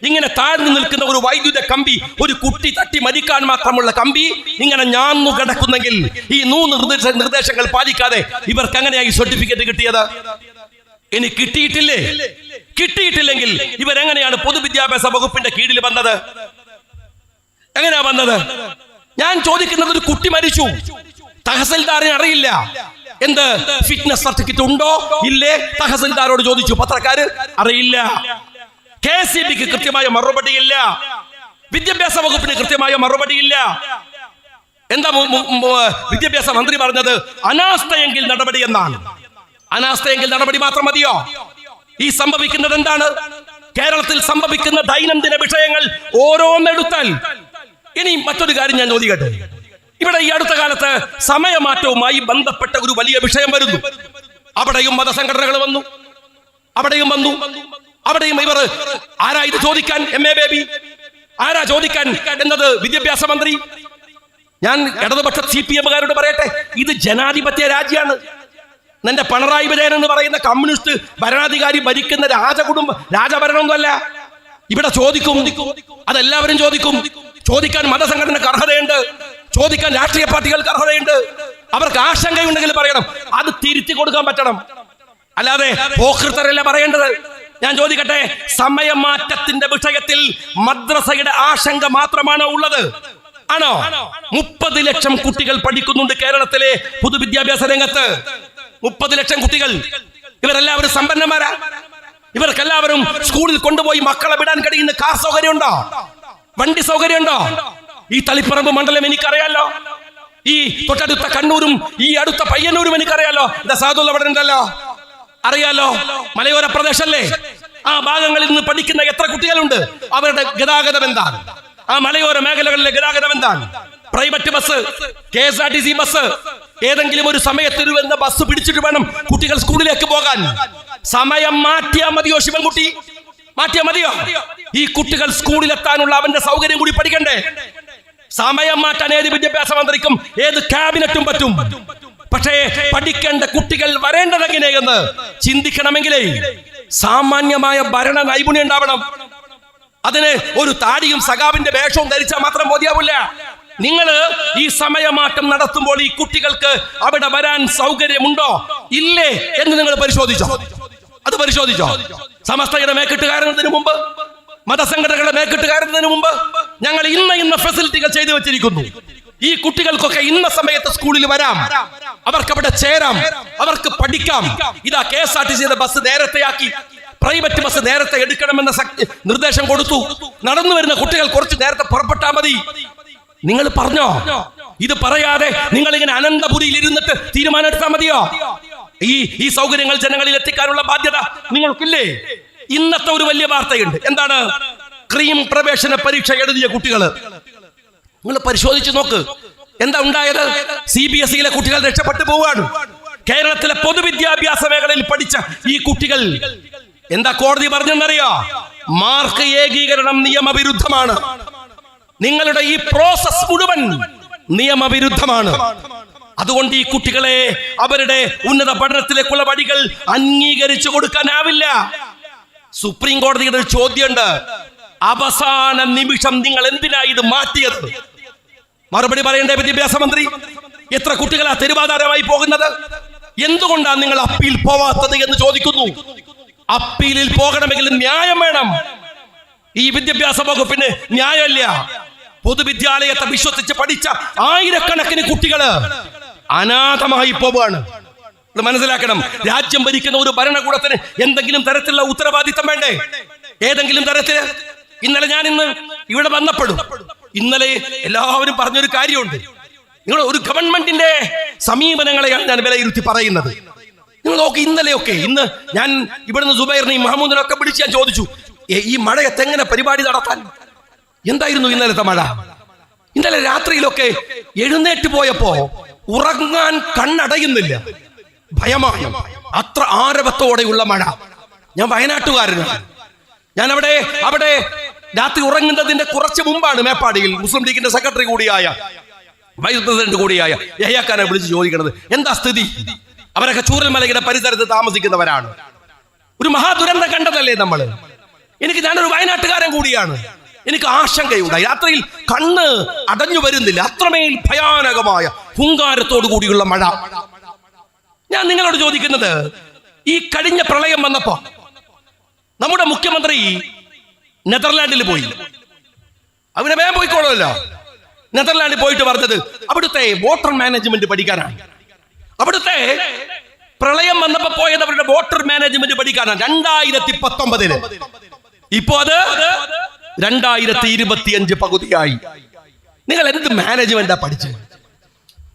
ഇങ്ങനെ താഴ്ന്നു നിൽക്കുന്ന ഒരു വൈദ്യുത കമ്പി, ഒരു കുട്ടി തട്ടി മരിക്കാൻ മാത്രമുള്ള കമ്പി ഇങ്ങനെ ഞാന്നു കിടക്കുന്നെങ്കിൽ ഈ 100 നിർദ്ദേശങ്ങൾ പാലിക്കാതെ ഇവർക്ക് എങ്ങനെയായി സർട്ടിഫിക്കറ്റ് കിട്ടിയത്? ഇനി കിട്ടിയിട്ടില്ലെങ്കിൽ ഇവരെങ്ങനെയാണ് പൊതുവിദ്യാഭ്യാസ വകുപ്പിന്റെ കീഴിൽ വന്നത്? എങ്ങനെയാ വന്നത്? ഞാൻ ചോദിക്കുന്നത്, ഒരു കുട്ടി മരിച്ചു, തഹസിൽദാറിന് അറിയില്ല എന്ത് ഫിറ്റ്നസ് സർട്ടിഫിക്കറ്റ് ഉണ്ടോ ഇല്ലേ? തഹസിൽദാരോട് ചോദിച്ചു, പത്രക്കാര് അറിയില്ല. KCBക്ക് കൃത്യമായ മറുപടിയില്ല. വിദ്യാഭ്യാസ വകുപ്പിന് കൃത്യമായ മറുപടിയില്ല. എന്താ വിദ്യാഭ്യാസ മന്ത്രി പറഞ്ഞത്? അനാസ്ഥയെങ്കിൽ നടപടി എന്നാണ്. അനാസ്ഥയെങ്കിൽ നടപടി മാത്രം മതിയോ? ഈ സംഭവിക്കുന്നത് എന്താണ്? കേരളത്തിൽ സംഭവിക്കുന്ന ദൈനംദിന വിഷയങ്ങൾ ഓരോന്നെടുത്താൽ. ഇനി മറ്റൊരു കാര്യം ഞാൻ ചോദിക്കട്ടെ, ഇവിടെ ഈ അടുത്ത കാലത്ത് സമയമാറ്റവുമായി ബന്ധപ്പെട്ട ഒരു വലിയ വിഷയം വരുന്നു. അവിടെയും മതസംഘടനകൾ വന്നു, അവിടെയും ഇവർ ആരാ ഇത് ചോദിക്കാൻ? MA ബേബി ആരാ ചോദിക്കാൻ എന്നത്? വിദ്യാഭ്യാസ മന്ത്രി. ഞാൻ ഇടതുപക്ഷ CPM-കാരോട് പറയട്ടെ, ഇത് ജനാധിപത്യ രാജ്യമാണ്. നിന്റെ പിണറായി വിജയൻ എന്ന് പറയുന്ന കമ്മ്യൂണിസ്റ്റ് ഭരണാധികാരി ഭരിക്കുന്ന രാജഭരണമൊന്നുമല്ല. ഇവിടെ ചോദിക്കും, അതെല്ലാവരും ചോദിക്കും. ചോദിക്കാൻ മതസംഘടനക്ക് അർഹതയുണ്ട്, ചോദിക്കാൻ രാഷ്ട്രീയ പാർട്ടികൾക്ക് അർഹതയുണ്ട്. അവർക്ക് ആശങ്കയുണ്ടെങ്കിൽ പറയണം, അത് തിരുത്തി കൊടുക്കാൻ പറ്റണം. അല്ലാതെ പോക്കൃത്തരല്ല പറയേണ്ടത്. ഞാൻ ചോദിക്കട്ടെ, സമയമാറ്റത്തിന്റെ വിഷയത്തിൽ മദ്രസയുടെ ആശങ്ക മാത്രമാണോ ഉള്ളത്? ആണോ? 30 ലക്ഷം കുട്ടികൾ പഠിക്കുന്നുണ്ട് കേരളത്തിലെ പൊതുവിദ്യാഭ്യാസ രംഗത്ത്. 30 ലക്ഷം കുട്ടികൾ. ഇവരെല്ലാവരും സമ്പന്നന്മാരാ. ഇവർക്കെല്ലാവരും സ്കൂളിൽ കൊണ്ടുപോയി മക്കളെ വിടാൻ കഴിയുന്ന കാർ സൗകര്യമുണ്ടോ? വണ്ടി സൗകര്യമുണ്ടോ? ഈ തളിപ്പറമ്പ് മണ്ഡലം എനിക്കറിയാലോ. ഈ തൊട്ടടുത്ത കണ്ണൂരും ഈ അടുത്ത പയ്യന്നൂരും എനിക്കറിയാലോ. സാധുള്ള അവിടെ ഉണ്ടല്ലോ, അറിയാലോ. മലയോര പ്രദേശല്ലേ? ആ ഭാഗങ്ങളിൽ നിന്ന് പഠിക്കുന്ന എത്ര കുട്ടികളുണ്ട്? അവരുടെ ഗതാഗതം എന്താണ്? ആ മലയോര മേഖലകളിലെ ഗതാഗതം എന്താണ്? പ്രൈവറ്റ് ബസ്, KSRTC ബസ്, ഏതെങ്കിലും ഒരു സമയത്ത് വരുന്ന ബസ് പിടിച്ചിട്ട് വേണം കുട്ടികൾ സ്കൂളിലേക്ക് പോകാൻ. സമയം മാറ്റിയാ മതിയോ? ശിവൻകുട്ടി, മാറ്റിയാ മതിയോ? ഈ കുട്ടികൾ സ്കൂളിലെത്താനുള്ള അവന്റെ സൗകര്യം കൂടി പഠിക്കണ്ടേ? സമയം മാറ്റാൻ ഏത് വിദ്യാഭ്യാസ മന്ത്രിക്കും ഏത് ക്യാബിനറ്റും പറ്റും. പക്ഷേ പഠിക്കേണ്ട കുട്ടികൾ വരേണ്ടതെങ്ങനെയെന്ന് ചിന്തിക്കണമെങ്കിലേ സാമാന്യമായ ഭരണ നൈപുണ്യം ഉണ്ടാവണം. അതിന് ഒരു താടിയും സഖാവിന്റെ വേഷവും ധരിച്ചാൽ മാത്രം മതിയാവില്ല. നിങ്ങൾ ഈ സമയമാറ്റം നടത്തുമ്പോൾ ഈ കുട്ടികൾക്ക് അവിടെ വരാൻ സൗകര്യമുണ്ടോ ഇല്ലേ എന്ന് നിങ്ങൾ പരിശോധിച്ചോ? അത് പരിശോധിച്ചോ? സമസ്തയുടെ മേക്കിട്ട് കയറുന്നതിന് മുമ്പ്, മതസംഘടനകളുടെ മേക്കിട്ട് കയറുന്നതിന് മുമ്പ് ഞങ്ങൾ ഇന്ന ഫെസിലിറ്റികൾ ചെയ്തു വെച്ചിരിക്കുന്നു. ഈ കുട്ടികൾക്കൊക്കെ ഇന്ന സമയത്ത് സ്കൂളിൽ വരാം, അവർക്ക് അവിടെ ചേരാം, അവർക്ക് പഠിക്കാം. ഇതാ KSRTC ബസ് നേരത്തെയാക്കി, പ്രൈവറ്റ് ബസ് നേരത്തെ എടുക്കണമെന്ന നിർദ്ദേശം കൊടുത്തു. നടന്നു വരുന്ന കുട്ടികൾ കുറച്ച് നേരത്തെ പുറപ്പെട്ടാൽ മതി. നിങ്ങൾ പറഞ്ഞോ? ഇത് പറയാതെ നിങ്ങൾ ഇങ്ങനെ അനന്തപുരിയിൽ ഇരുന്നിട്ട് തീരുമാനം എടുത്താൽ മതിയോ? ഈ സൗകര്യങ്ങൾ ജനങ്ങളിൽ എത്തിക്കാനുള്ള ബാധ്യത നിങ്ങൾക്കില്ലേ? ഇന്നത്തെ ഒരു വലിയ വാർത്തയുണ്ട്. എന്താണ്? ക്രീം പ്രവേശന പരീക്ഷ എഴുതിയ കുട്ടികൾ. നിങ്ങൾ പരിശോധിച്ച് നോക്ക്, എന്താ ഉണ്ടായത്? CBSE കുട്ടികൾ രക്ഷപ്പെട്ടു പോവാണ്. കേരളത്തിലെ പൊതുവിദ്യാഭ്യാസ മേഖലയിൽ പഠിച്ച ഈ കുട്ടികൾ എന്താ കോടതി പറഞ്ഞെന്നറിയോ? മാർക്ക് ഏകീകരണം നിയമവിരുദ്ധമാണ്. നിങ്ങളുടെ ഈ പ്രോസസ് മുഴുവൻ നിയമവിരുദ്ധമാണ്. അതുകൊണ്ട് ഈ കുട്ടികളെ അവരുടെ ഉന്നത പഠനത്തിലേക്കുള്ള വഴികൾ അംഗീകരിച്ചു കൊടുക്കാനാവില്ല. സുപ്രീം കോടതിയുടെ ഒരു ചോദ്യമുണ്ട്, അവസാന നിമിഷം നിങ്ങൾ എന്തിനാ ഇത് മാറ്റിയത്? മറുപടി പറയണ്ടേ വിദ്യാഭ്യാസ മന്ത്രി? എത്ര കുട്ടികളാ തെരുവാധാരമായി പോകുന്നത്? എന്തുകൊണ്ടാണ് നിങ്ങൾ അപ്പീൽ പോവാത്തത് എന്ന് ചോദിക്കുന്നു. അപ്പീലിൽ പോകണമെങ്കിൽ ന്യായം വേണം. ഈ വിദ്യാഭ്യാസ വകുപ്പിന് ന്യായമില്ല. പൊതുവിദ്യാലയത്തെ വിശ്വസിച്ച് പഠിച്ച ആയിരക്കണക്കിന് കുട്ടികള് അനാഥമായി പോവുകയാണ്. മനസ്സിലാക്കണം, രാജ്യം ഭരിക്കുന്ന ഒരു ഭരണകൂടത്തിന് എന്തെങ്കിലും തരത്തിലുള്ള ഉത്തരവാദിത്തം വേണ്ടേ? ഏതെങ്കിലും തരത്തില്. ഇന്നലെ ഞാൻ ഇവിടെ വന്നപ്പോഴും ഇന്നലെ എല്ലാവരും പറഞ്ഞൊരു കാര്യമുണ്ട്. നിങ്ങൾ ഒരു ഗവൺമെന്റിന്റെ സമീപനങ്ങളെയാണ് ഞാൻ വിലയിരുത്തി പറയുന്നത്. നിങ്ങൾ നോക്കി, ഇന്ന് ഞാൻ ഇവിടുന്ന് സുബൈറിനെയും മഹമ്മൂദിനൊക്കെ വിളിച്ച് ഞാൻ ചോദിച്ചു, ഈ മഴയത്ത് എങ്ങനെ പരിപാടി നടത്താൻ? എന്തായിരുന്നു ഇന്നലത്തെ മഴ? ഇന്നലെ രാത്രിയിലൊക്കെ എഴുന്നേറ്റ് പോയപ്പോ ഉറങ്ങാൻ കണ്ണടയുന്നില്ല, ഭയമാണ്. അത്ര ആരവത്തോടെയുള്ള മഴ. ഞാൻ വയനാട്ടുകാരനാണ്. ഞാൻ അവിടെ രാത്രി ഉറങ്ങുന്നതിന്റെ കുറച്ച് മുമ്പാണ് മേപ്പാടിയിൽ മുസ്ലിം ലീഗിന്റെ സെക്രട്ടറി കൂടിയായ വൈസ് പ്രസിഡന്റ് കൂടിയായ യഹ്യാഖാനെ വിളിച്ച് ചോദിക്കുന്നത്, എന്താ സ്ഥിതി? അവരൊക്കെ ചൂരൽമലയുടെ പരിസരത്ത് താമസിക്കുന്നവരാണ്. ഒരു മഹാദുരന്തം കണ്ടതല്ലേ നമ്മള്? ഞാനൊരു വയനാട്ടുകാരൻ കൂടിയാണ്. എനിക്ക് ആശങ്കയുണ്ടായി. രാത്രിയിൽ കണ്ണ് അടഞ്ഞു വരുന്നില്ല, അത്രമേൽ ഭയാനകമായ ഹുങ്കാരത്തോടു കൂടിയുള്ള മഴ. ഞാൻ നിങ്ങളോട് ചോദിക്കുന്നത്, ഈ കഴിഞ്ഞ പ്രളയം വന്നപ്പോ നമ്മുടെ മുഖ്യമന്ത്രി നെതർലാൻഡിൽ പോയി. അവനെ വേഗം പോയിക്കോളല്ലോ. നെതർലാൻഡിൽ പോയിട്ട് പറഞ്ഞത് അവിടുത്തെ വാട്ടർ മാനേജ്മെന്റ് പഠിക്കാനാണ്. അവിടുത്തെ പ്രളയം വന്നപ്പോ പോയത് അവരുടെ വാട്ടർ മാനേജ്മെന്റ് പഠിക്കാനാണ് 2019. ഇപ്പോ അത് 2025 പകുതിയായി. നിങ്ങൾ എന്ത് മാനേജ്മെന്റാ പഠിച്ചത്?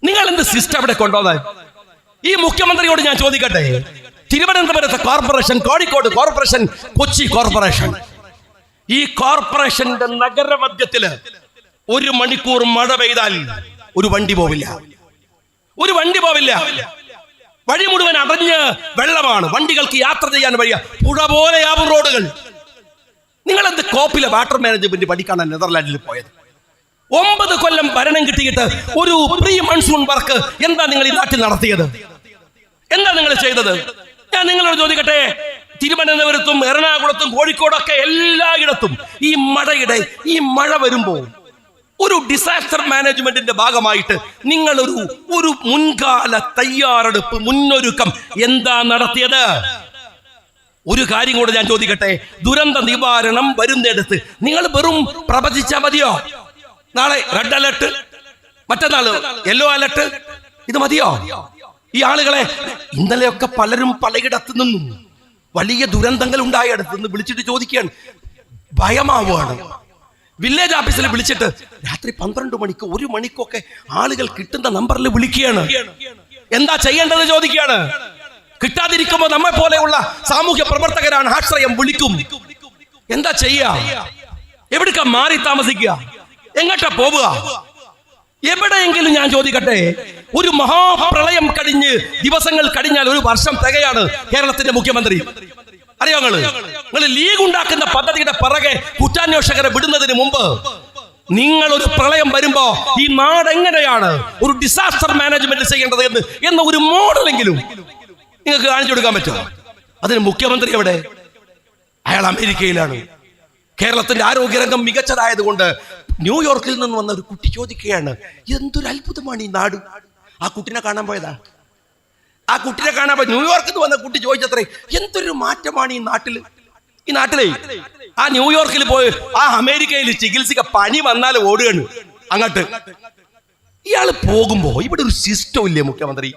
നിങ്ങൾ എന്ത് സിസ്റ്റം അവിടെ കൊണ്ടുവന്നത്? ഈ മുഖ്യമന്ത്രിയോട് ഞാൻ ചോദിക്കട്ടെ, തിരുവനന്തപുരത്തെ corporation, Kozhikode corporation, Kochi corporation, ഈ കോർപ്പറേഷന്റെ നഗരമധ്യത്തില് 1 മണിക്കൂർ മഴ പെയ്താൽ ഒരു വണ്ടി പോവില്ല. വഴി മുഴുവൻ അടഞ്ഞ് വെള്ളമാണ്. വണ്ടികൾക്ക് യാത്ര ചെയ്യാൻ വഴിയ പുഴ പോലെയാവും റോഡുകൾ. നിങ്ങൾ എന്ത് കോപ്പിലെ വാട്ടർ മാനേജ്മെന്റ് പഠിക്കാനാണ് നെതർലാൻഡിൽ പോയത്? 9 കൊല്ലം ഭരണം കിട്ടിയിട്ട് ഒരു പ്രീ മൺസൂൺ വർക്ക് എന്താ നിങ്ങൾ ഈ നാട്ടിൽ നടത്തിയത്? എന്താ നിങ്ങൾ ചെയ്തത്? ഞാൻ നിങ്ങളോട് ചോദിക്കട്ടെ, തിരുവനന്തപുരത്തും എറണാകുളത്തും കോഴിക്കോടൊക്കെ എല്ലായിടത്തും ഈ മഴ വരുമ്പോൾ ഒരു ഡിസാസ്റ്റർ മാനേജ്മെന്റിന്റെ ഭാഗമായിട്ട് നിങ്ങൾ ഒരു മുൻകാല തയ്യാറെടുപ്പ്, മുന്നൊരുക്കം എന്താ നടത്തിയത്? ഒരു കാര്യം കൂടെ ഞാൻ ചോദിക്കട്ടെ, ദുരന്ത നിവാരണം വരുന്നിടത്ത് നിങ്ങൾ വെറും പ്രവചിച്ചാൽ മതിയോ? നാളെ റെഡ് അലർട്ട്, മറ്റന്നാള് യെല്ലോ അലർട്ട്, ഇത് മതിയോ? ഈ ആളുകളെ ഇന്നലെയൊക്കെ പലരും പലയിടത്തു നിന്നും വലിയ ദുരന്തങ്ങൾ ഉണ്ടായിടത്ത് നിന്ന് വിളിച്ചിട്ട് ചോദിക്കുകയാണ്, ഭയമാവുകയാണ്. വില്ലേജ് ഓഫീസിൽ വിളിച്ചിട്ട് രാത്രി 12 മണിക്ക് 1 മണിക്കൊക്കെ ആളുകൾ കിട്ടുന്ന നമ്പറിൽ വിളിക്കുകയാണ്. എന്താ ചെയ്യേണ്ടത് ചോദിക്കുകയാണ്. കിട്ടാതിരിക്കുമ്പോൾ നമ്മെ പോലെയുള്ള സാമൂഹ്യ പ്രവർത്തകരാണ് ആശ്രയം, വിളിക്കും. എന്താ ചെയ്യാ? എവിടേക്കാ മാറി താമസിക്കുക? എങ്ങോട്ടാ പോവുക? എവിടെയെങ്കിലും ഞാൻ ചോദിക്കട്ടെ, ഒരു മഹാപ്രളയം കഴിഞ്ഞ് ദിവസങ്ങൾ കഴിഞ്ഞാൽ 1 വർഷം തികയാണ് കേരളത്തിന്റെ മുഖ്യമന്ത്രി. അറിയോ നിങ്ങൾ ലീഗ് ഉണ്ടാക്കുന്ന പദ്ധതിയുടെ പിറകെ കുറ്റാന്വേഷകരെ വിടുന്നതിന് മുമ്പ് നിങ്ങൾ ഒരു പ്രളയം വരുമ്പോ ഈ നാട് എങ്ങനെയാണ് ഒരു ഡിസാസ്റ്റർ മാനേജ്മെന്റ് ചെയ്യേണ്ടത് എന്ന ഒരു മോഡലെങ്കിലും നിങ്ങൾക്ക് കാണിച്ചു കൊടുക്കാൻ പറ്റുമോ? അതിന് മുഖ്യമന്ത്രി എവിടെ? അയാൾ അമേരിക്കയിലാണ്. കേരളത്തിന്റെ ആരോഗ്യരംഗം മികച്ചതായതുകൊണ്ട് ന്യൂയോർക്കിൽ നിന്ന് വന്ന ഒരു കുട്ടി ചോദിക്കുകയാണ്, എന്തൊരു അത്ഭുതമാണ് ഈ നാട്. ആ കുട്ടിനെ കാണാൻ പോയതാ. ആ കുട്ടിയെ കാണാൻ ന്യൂയോർക്കിൽ നിന്ന് വന്ന കുട്ടി ചോദിച്ചത്രേ, എന്തൊരു മാറ്റമാണ് ഈ നാട്ടിലെ ആ ന്യൂയോർക്കിൽ പോയി ആ അമേരിക്കയിൽ ചികിത്സിക്ക പനി വന്നാൽ ഓടുകയാണ് അങ്ങോട്ട്. ഇയാൾ പോകുമ്പോ ഇവിടെ ഒരു സിസ്റ്റം ഇല്ലേ മുഖ്യമന്ത്രി?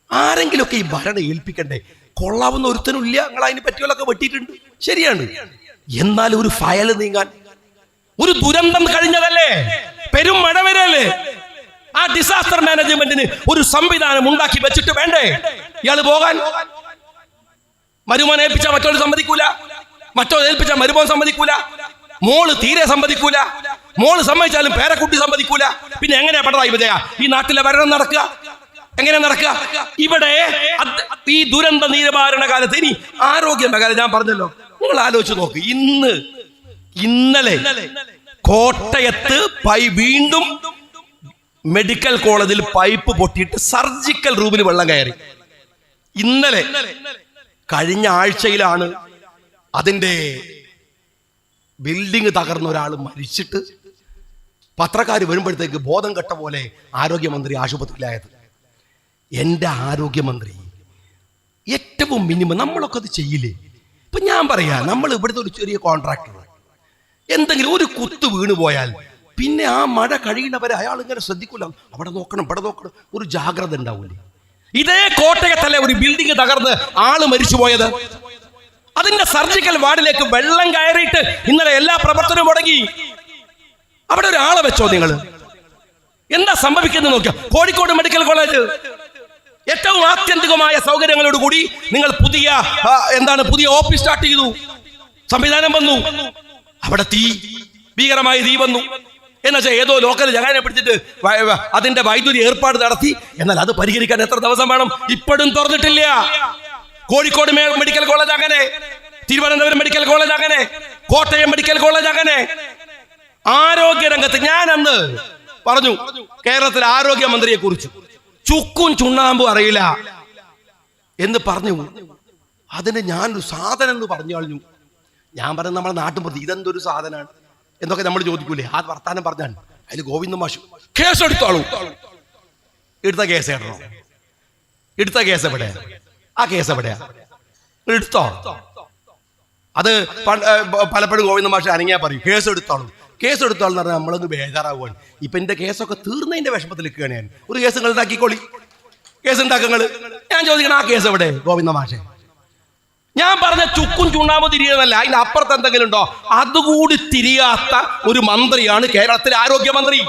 ആരെങ്കിലും ഒക്കെ ഈ ഭരണം ഏൽപ്പിക്കണ്ടേ? കൊള്ളാവുന്ന ഒരുത്തനും ഇല്ല. നിങ്ങൾ അതിനെ പറ്റിയൊക്കെ വെട്ടിയിട്ടുണ്ട്, ശരിയാണ്. എന്നാൽ ഒരു ഫയൽ നീങ്ങാൻ, ഒരു ദുരന്തം കഴിഞ്ഞതല്ലേ, പെരും മഴ വരല്ലേ, ആ ഡിസാസ്റ്റർ മാനേജ്മെന്റിന് ഒരു സംവിധാനം ഉണ്ടാക്കി വെച്ചിട്ട് വേണ്ടേ ഇയാള് പോകാൻ? മരുമോൻ ഏൽപ്പിച്ചാൽ മറ്റൊരു സമ്മതിക്കൂല, മറ്റൊരു ഏൽപ്പിച്ചാൽ മരുമോൻ സമ്മതിക്കൂല, മോള് തീരെ സമ്മതിക്കൂല, മോള് സമ്മതിച്ചാലും പേരക്കുട്ടി സമ്മതിക്കൂല. പിന്നെ എങ്ങനെയാ പടതായി വിജയ ഈ നാട്ടിലെ ഭരണം നടക്കുക? എങ്ങനെ നടക്കുക? ഇവിടെ ഈ ദുരന്ത നിവാരണ കാലത്ത് ഇനി ആരോഗ്യ മേഖല ഞാൻ പറഞ്ഞല്ലോ, നിങ്ങൾ ആലോചിച്ച് നോക്ക്. ഇന്നലെ കോട്ടയത്ത് വീണ്ടും മെഡിക്കൽ കോളേജിൽ പൈപ്പ് പൊട്ടിയിട്ട് സർജിക്കൽ റൂമിൽ വെള്ളം കയറി. ഇന്നലെ കഴിഞ്ഞ ആഴ്ചയിലാണ് അതിന്റെ ബിൽഡിംഗ് തകർന്ന ഒരാൾ മരിച്ചിട്ട് പത്രക്കാർ വരുമ്പോഴത്തേക്ക് ബോധം കെട്ട പോലെ ആരോഗ്യമന്ത്രി ആശുപത്രിയിലായത്. എൻ്റെ ആരോഗ്യമന്ത്രി ഏറ്റവും മിനിമം നമ്മളൊക്കെ അത് ചെയ്യില്ലേ? ഇപ്പൊ ഞാൻ പറയാ, നമ്മൾ ഇവിടുത്തെ ഒരു ചെറിയ കോൺട്രാക്ടർ എന്തെങ്കിലും ഒരു കുത്ത് വീണു പോയാൽ പിന്നെ ആ മഴ കഴിയുന്നവരെ അയാൾ ഇങ്ങനെ ശ്രദ്ധിക്കൂല. അവിടെ നോക്കണം, ഇവിടെ നോക്കണം, ഒരു ജാഗ്രത ഉണ്ടാവൂലേ? ഇതേ കോട്ടയത്തല്ലേ ഒരു ബിൽഡിംഗ് തകർന്ന് ആള് മരിച്ചു പോയത്? അതിന്റെ സർജിക്കൽ വാർഡിലേക്ക് വെള്ളം കയറിയിട്ട് ഇന്നലെ എല്ലാ പ്രവർത്തനവും മുടങ്ങി. അവിടെ ഒരാളെ വെച്ചോ നിങ്ങൾ? എന്താ സംഭവിക്കുന്നത് നോക്കിയാ. കോഴിക്കോട് മെഡിക്കൽ കോളേജ് ഏറ്റവും ആത്യന്തികമായ സൗകര്യങ്ങളോട് കൂടി നിങ്ങൾ പുതിയ ഓഫീസ് സ്റ്റാർട്ട് ചെയ്തു, സംവിധാനം വന്നു. അവിടെ ഭീകരമായ തീ വന്നു. എന്നുവെച്ചാൽ ഏതോ ലോക്കൽ ജഗാനെ പിടിച്ചിട്ട് അതിന്റെ വൈദ്യുതി ഏർപ്പാട് നടത്തി. എന്നാൽ അത് പരിഹരിക്കാൻ എത്ര ദിവസം വേണം? ഇപ്പോഴും തുറന്നിട്ടില്ല. കോഴിക്കോട് മെഡിക്കൽ കോളേജ് അങ്ങനെ, തിരുവനന്തപുരം മെഡിക്കൽ കോളേജ് അങ്ങനെ, കോട്ടയം മെഡിക്കൽ കോളേജ് അങ്ങനെ. ആരോഗ്യ രംഗത്ത് ഞാൻ അന്ന് പറഞ്ഞു, കേരളത്തിലെ ആരോഗ്യമന്ത്രിയെ കുറിച്ച് ചുക്കും ചുണ്ണാമ്പും അറിയില്ല എന്ന് പറഞ്ഞു. അതിന് ഞാനൊരു സാധനം എന്ന് പറഞ്ഞു കളഞ്ഞു. ഞാൻ പറഞ്ഞു, നമ്മുടെ നാട്ടുമ്പുറത്ത് ഇതെന്തൊരു സാധനമാണ് എന്നൊക്കെ നമ്മൾ ചോദിക്കൂലേ? ആ വർത്താനം പറഞ്ഞാണ്. അതിൽ ഗോവിന്ദ മാഷു കേസ് എടുത്തോളൂ. എടുത്ത കേസ് ഇടണോ? എടുത്ത കേസ് എവിടെയാ? ആ കേസ് എവിടെയാ? എടുത്തോ? അത് പലപ്പോഴും ഗോവിന്ദ മാഷ് അനങ്ങിയാ പറയും കേസ് എടുത്തോളൂ, കേസ് എടുത്തോളെന്ന് പറഞ്ഞാൽ നമ്മളൊന്ന് ബേജാറാവുകയാണ്. ഇപ്പൊ എന്റെ കേസൊക്കെ തീർന്നതിന്റെ വിഷമത്തിൽ നിൽക്കുകയാണ് ഞാൻ. ഒരു കേസ് നിങ്ങൾ ഉണ്ടാക്കിക്കോളി, കേസ് ഉണ്ടാക്കങ്ങള്. ഞാൻ ചോദിക്കണം, ആ കേസ് എവിടെ ഗോവിന്ദ മാഷെ? ഞാൻ പറഞ്ഞ ചുക്കും ചുണ്ണാമ്പും തിരിയുന്നതല്ല, അതിന്റെ അപ്പുറത്ത് എന്തെങ്കിലും ഉണ്ടോ? അതുകൂടി തിരിയാത്ത ഒരു മന്ത്രിയാണ് കേരളത്തിലെ ആരോഗ്യമന്ത്രി.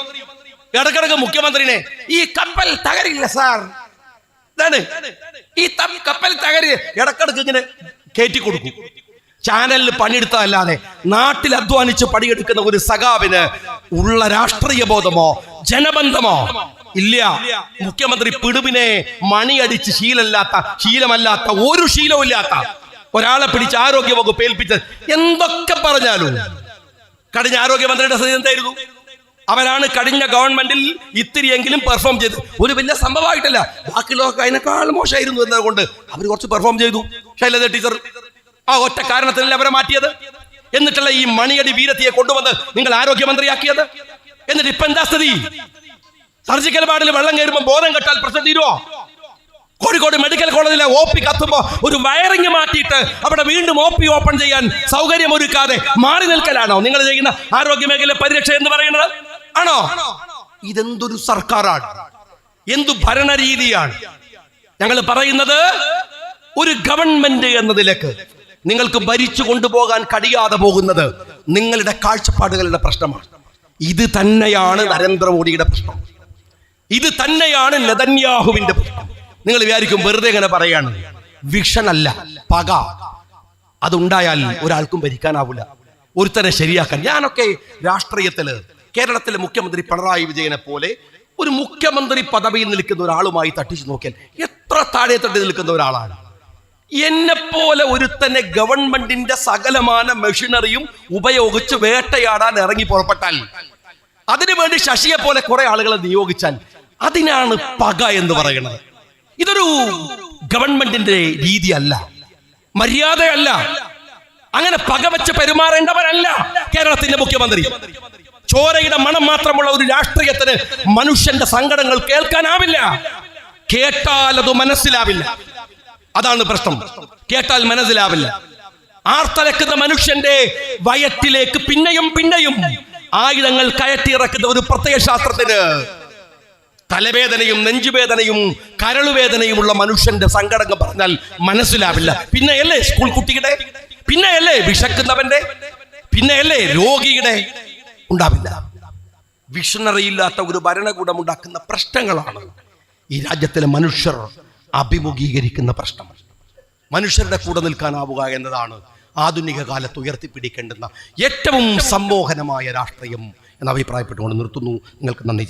ഇടക്കിടക്ക് മുഖ്യമന്ത്രിനെ ഈ കപ്പൽ തകരില്ല സാർ, ഇതാണ് ഈ കപ്പൽ തകരില്ല, ഇടക്കിടക്ക് ഇങ്ങനെ കയറ്റി കൊടുക്കും. ചാനലിൽ പണിയെടുത്തതല്ലാതെ നാട്ടിൽ അധ്വാനിച്ച് പണിയെടുക്കുന്ന ഒരു സഖാവിന് ഉള്ള രാഷ്ട്രീയ ബോധമോ ജനബന്ധമോ ഇല്ല. മുഖ്യമന്ത്രി പിടുവിനെ മണിയടിച്ച് ശീലമല്ലാത്ത ഒരു ശീലവും ഇല്ലാത്ത ഒരാളെ പിടിച്ച് ആരോഗ്യ വകുപ്പ് ഏൽപ്പിച്ച് എന്തൊക്കെ പറഞ്ഞാലും കഴിഞ്ഞ ആരോഗ്യമന്ത്രിയുടെ സ്ഥിതി എന്തായിരുന്നു? അവരാണ് കഴിഞ്ഞ ഗവൺമെന്റിൽ ഇത്തിരിയെങ്കിലും പെർഫോം ചെയ്ത്. ഒരു വലിയ സംഭവമായിട്ടല്ല, ബാക്കിയുള്ളവർക്ക് അതിനേക്കാൾ മോശമായിരുന്നു എന്നതുകൊണ്ട് അവർ കുറച്ച് പെർഫോം ചെയ്തു. ശൈലജ ടീച്ചർ ആ ഒറ്റ കാരണത്തിലല്ല അവരെ മാറ്റിയത്. എന്നിട്ടല്ല ഈ മണിയടി വീരത്തിയെ കൊണ്ടുവന്ന് നിങ്ങൾ ആരോഗ്യമന്ത്രിയാക്കിയത്. എന്നിട്ട് ഇപ്പൊ എന്താ സ്ഥിതി? സർജിക്കൽ വാർഡിൽ വെള്ളം കയറുമ്പോൾ ബോധം കെട്ടാൽ പ്രശ്നം തീരുവോ? കോഴിക്കോട് മെഡിക്കൽ കോളേജിലെ OP കത്തുമ്പോ ഒരു വയറിംഗ് മാറ്റിയിട്ട് അവിടെ വീണ്ടും OP ഓപ്പൺ ചെയ്യാൻ സൗകര്യം ഒരുക്കാതെ മാറി നിൽക്കലാണോ നിങ്ങൾ ചെയ്യുന്ന ആരോഗ്യ മേഖല പരിരക്ഷ എന്ന് പറയുന്നത്? ആണോ? ഇതെന്തൊരു സർക്കാരാണ്, എന്തു ഭരണരീതിയാണ്? ഞങ്ങൾ പറയുന്നത് ഒരു ഗവൺമെന്റ് എന്നതിലേക്ക് നിങ്ങൾക്ക് ഭരിച്ചു കൊണ്ടുപോകാൻ കഴിയാതെ പോകുന്നത് നിങ്ങളുടെ കാഴ്ചപ്പാടുകളുടെ പ്രശ്നമാണ്. ഇത് തന്നെയാണ് നരേന്ദ്രമോദിയുടെ പ്രശ്നം, ഇത് തന്നെയാണ് നെതന്യാഹുവിന്റെ പ്രശ്നം. നിങ്ങൾ വിചാരിക്കും വെറുതെ ഇങ്ങനെ പറയാണ്. വിഷൻ അല്ല, പക. അതുണ്ടായാൽ ഒരാൾക്കും ഭരിക്കാനാവില്ല, ഒരുത്തനെ ശരിയാക്കാൻ. ഞാനൊക്കെ രാഷ്ട്രീയത്തില് കേരളത്തിലെ മുഖ്യമന്ത്രി പിണറായി വിജയനെ പോലെ ഒരു മുഖ്യമന്ത്രി പദവിയിൽ നിൽക്കുന്ന ഒരാളുമായി തട്ടിച്ചു നോക്കിയാൽ എത്ര താഴെ തട്ടി നിൽക്കുന്ന ഒരാളാണ്. എന്നെപ്പോലെ ഒരുത്തന്നെ ഗവൺമെന്റിന്റെ സകലമാന മെഷീനറിയും ഉപയോഗിച്ച് വേട്ടയാടാൻ ഇറങ്ങി പുറപ്പെട്ടാൽ, അതിനുവേണ്ടി ശശിയെ പോലെ കുറെ ആളുകളെ നിയോഗിച്ചാൽ, അതിനാണ് പക എന്ന് പറയുന്നത്. ഇതൊരു ഗവൺമെന്റിന്റെ രീതിയല്ല, മര്യാദയല്ല. അങ്ങനെ പകവച്ച് പെരുമാറേണ്ടവരല്ല കേരളത്തിന്റെ മുഖ്യമന്ത്രി. ചോരയുടെ മണം മാത്രമുള്ള ഒരു രാഷ്ട്രീയത്തിന് മനുഷ്യന്റെ സങ്കടങ്ങൾ കേൾക്കാനാവില്ല. കേട്ടാൽ അത് മനസ്സിലാവില്ല. അതാണ് പ്രശ്നം. കേട്ടാൽ മനസ്സിലാവില്ല. ആർത്തലക്കുന്ന മനുഷ്യന്റെ വയറ്റിലേക്ക് പിന്നെയും പിന്നെയും ആയുധങ്ങൾ കയറ്റിയിറക്കുന്ന ഒരു പ്രത്യേക ശാസ്ത്രത്തിന് തലവേദനയും നെഞ്ചുവേദനയും കരളുവേദനയുമുള്ള മനുഷ്യന്റെ സങ്കടങ്ങൾ പറഞ്ഞാൽ മനസ്സിലാവില്ല. പിന്നെയല്ലേ സ്കൂൾ കുട്ടിയുടെ, പിന്നെയല്ലേ വിശക്കുന്നവന്റെ, പിന്നെയല്ലേ രോഗിയുടെ ഉണ്ടാവില്ല. വിഷണറി ഇല്ലാത്ത ഒരു ഭരണകൂടം ഉണ്ടാക്കുന്ന പ്രശ്നങ്ങളാണ് ഈ രാജ്യത്തിലെ മനുഷ്യർ അഭിമുഖീകരിക്കുന്ന പ്രശ്നം. മനുഷ്യരുടെ കൂടെ നിൽക്കാനാവുക എന്നതാണ് ആധുനിക കാലത്ത് ഉയർത്തിപ്പിടിക്കേണ്ടുന്ന ഏറ്റവും സമ്മോഹനമായ രാഷ്ട്രീയം എന്ന് അഭിപ്രായപ്പെട്ടുകൊണ്ട് നിർത്തുന്നു. നിങ്ങൾക്ക് നന്ദി.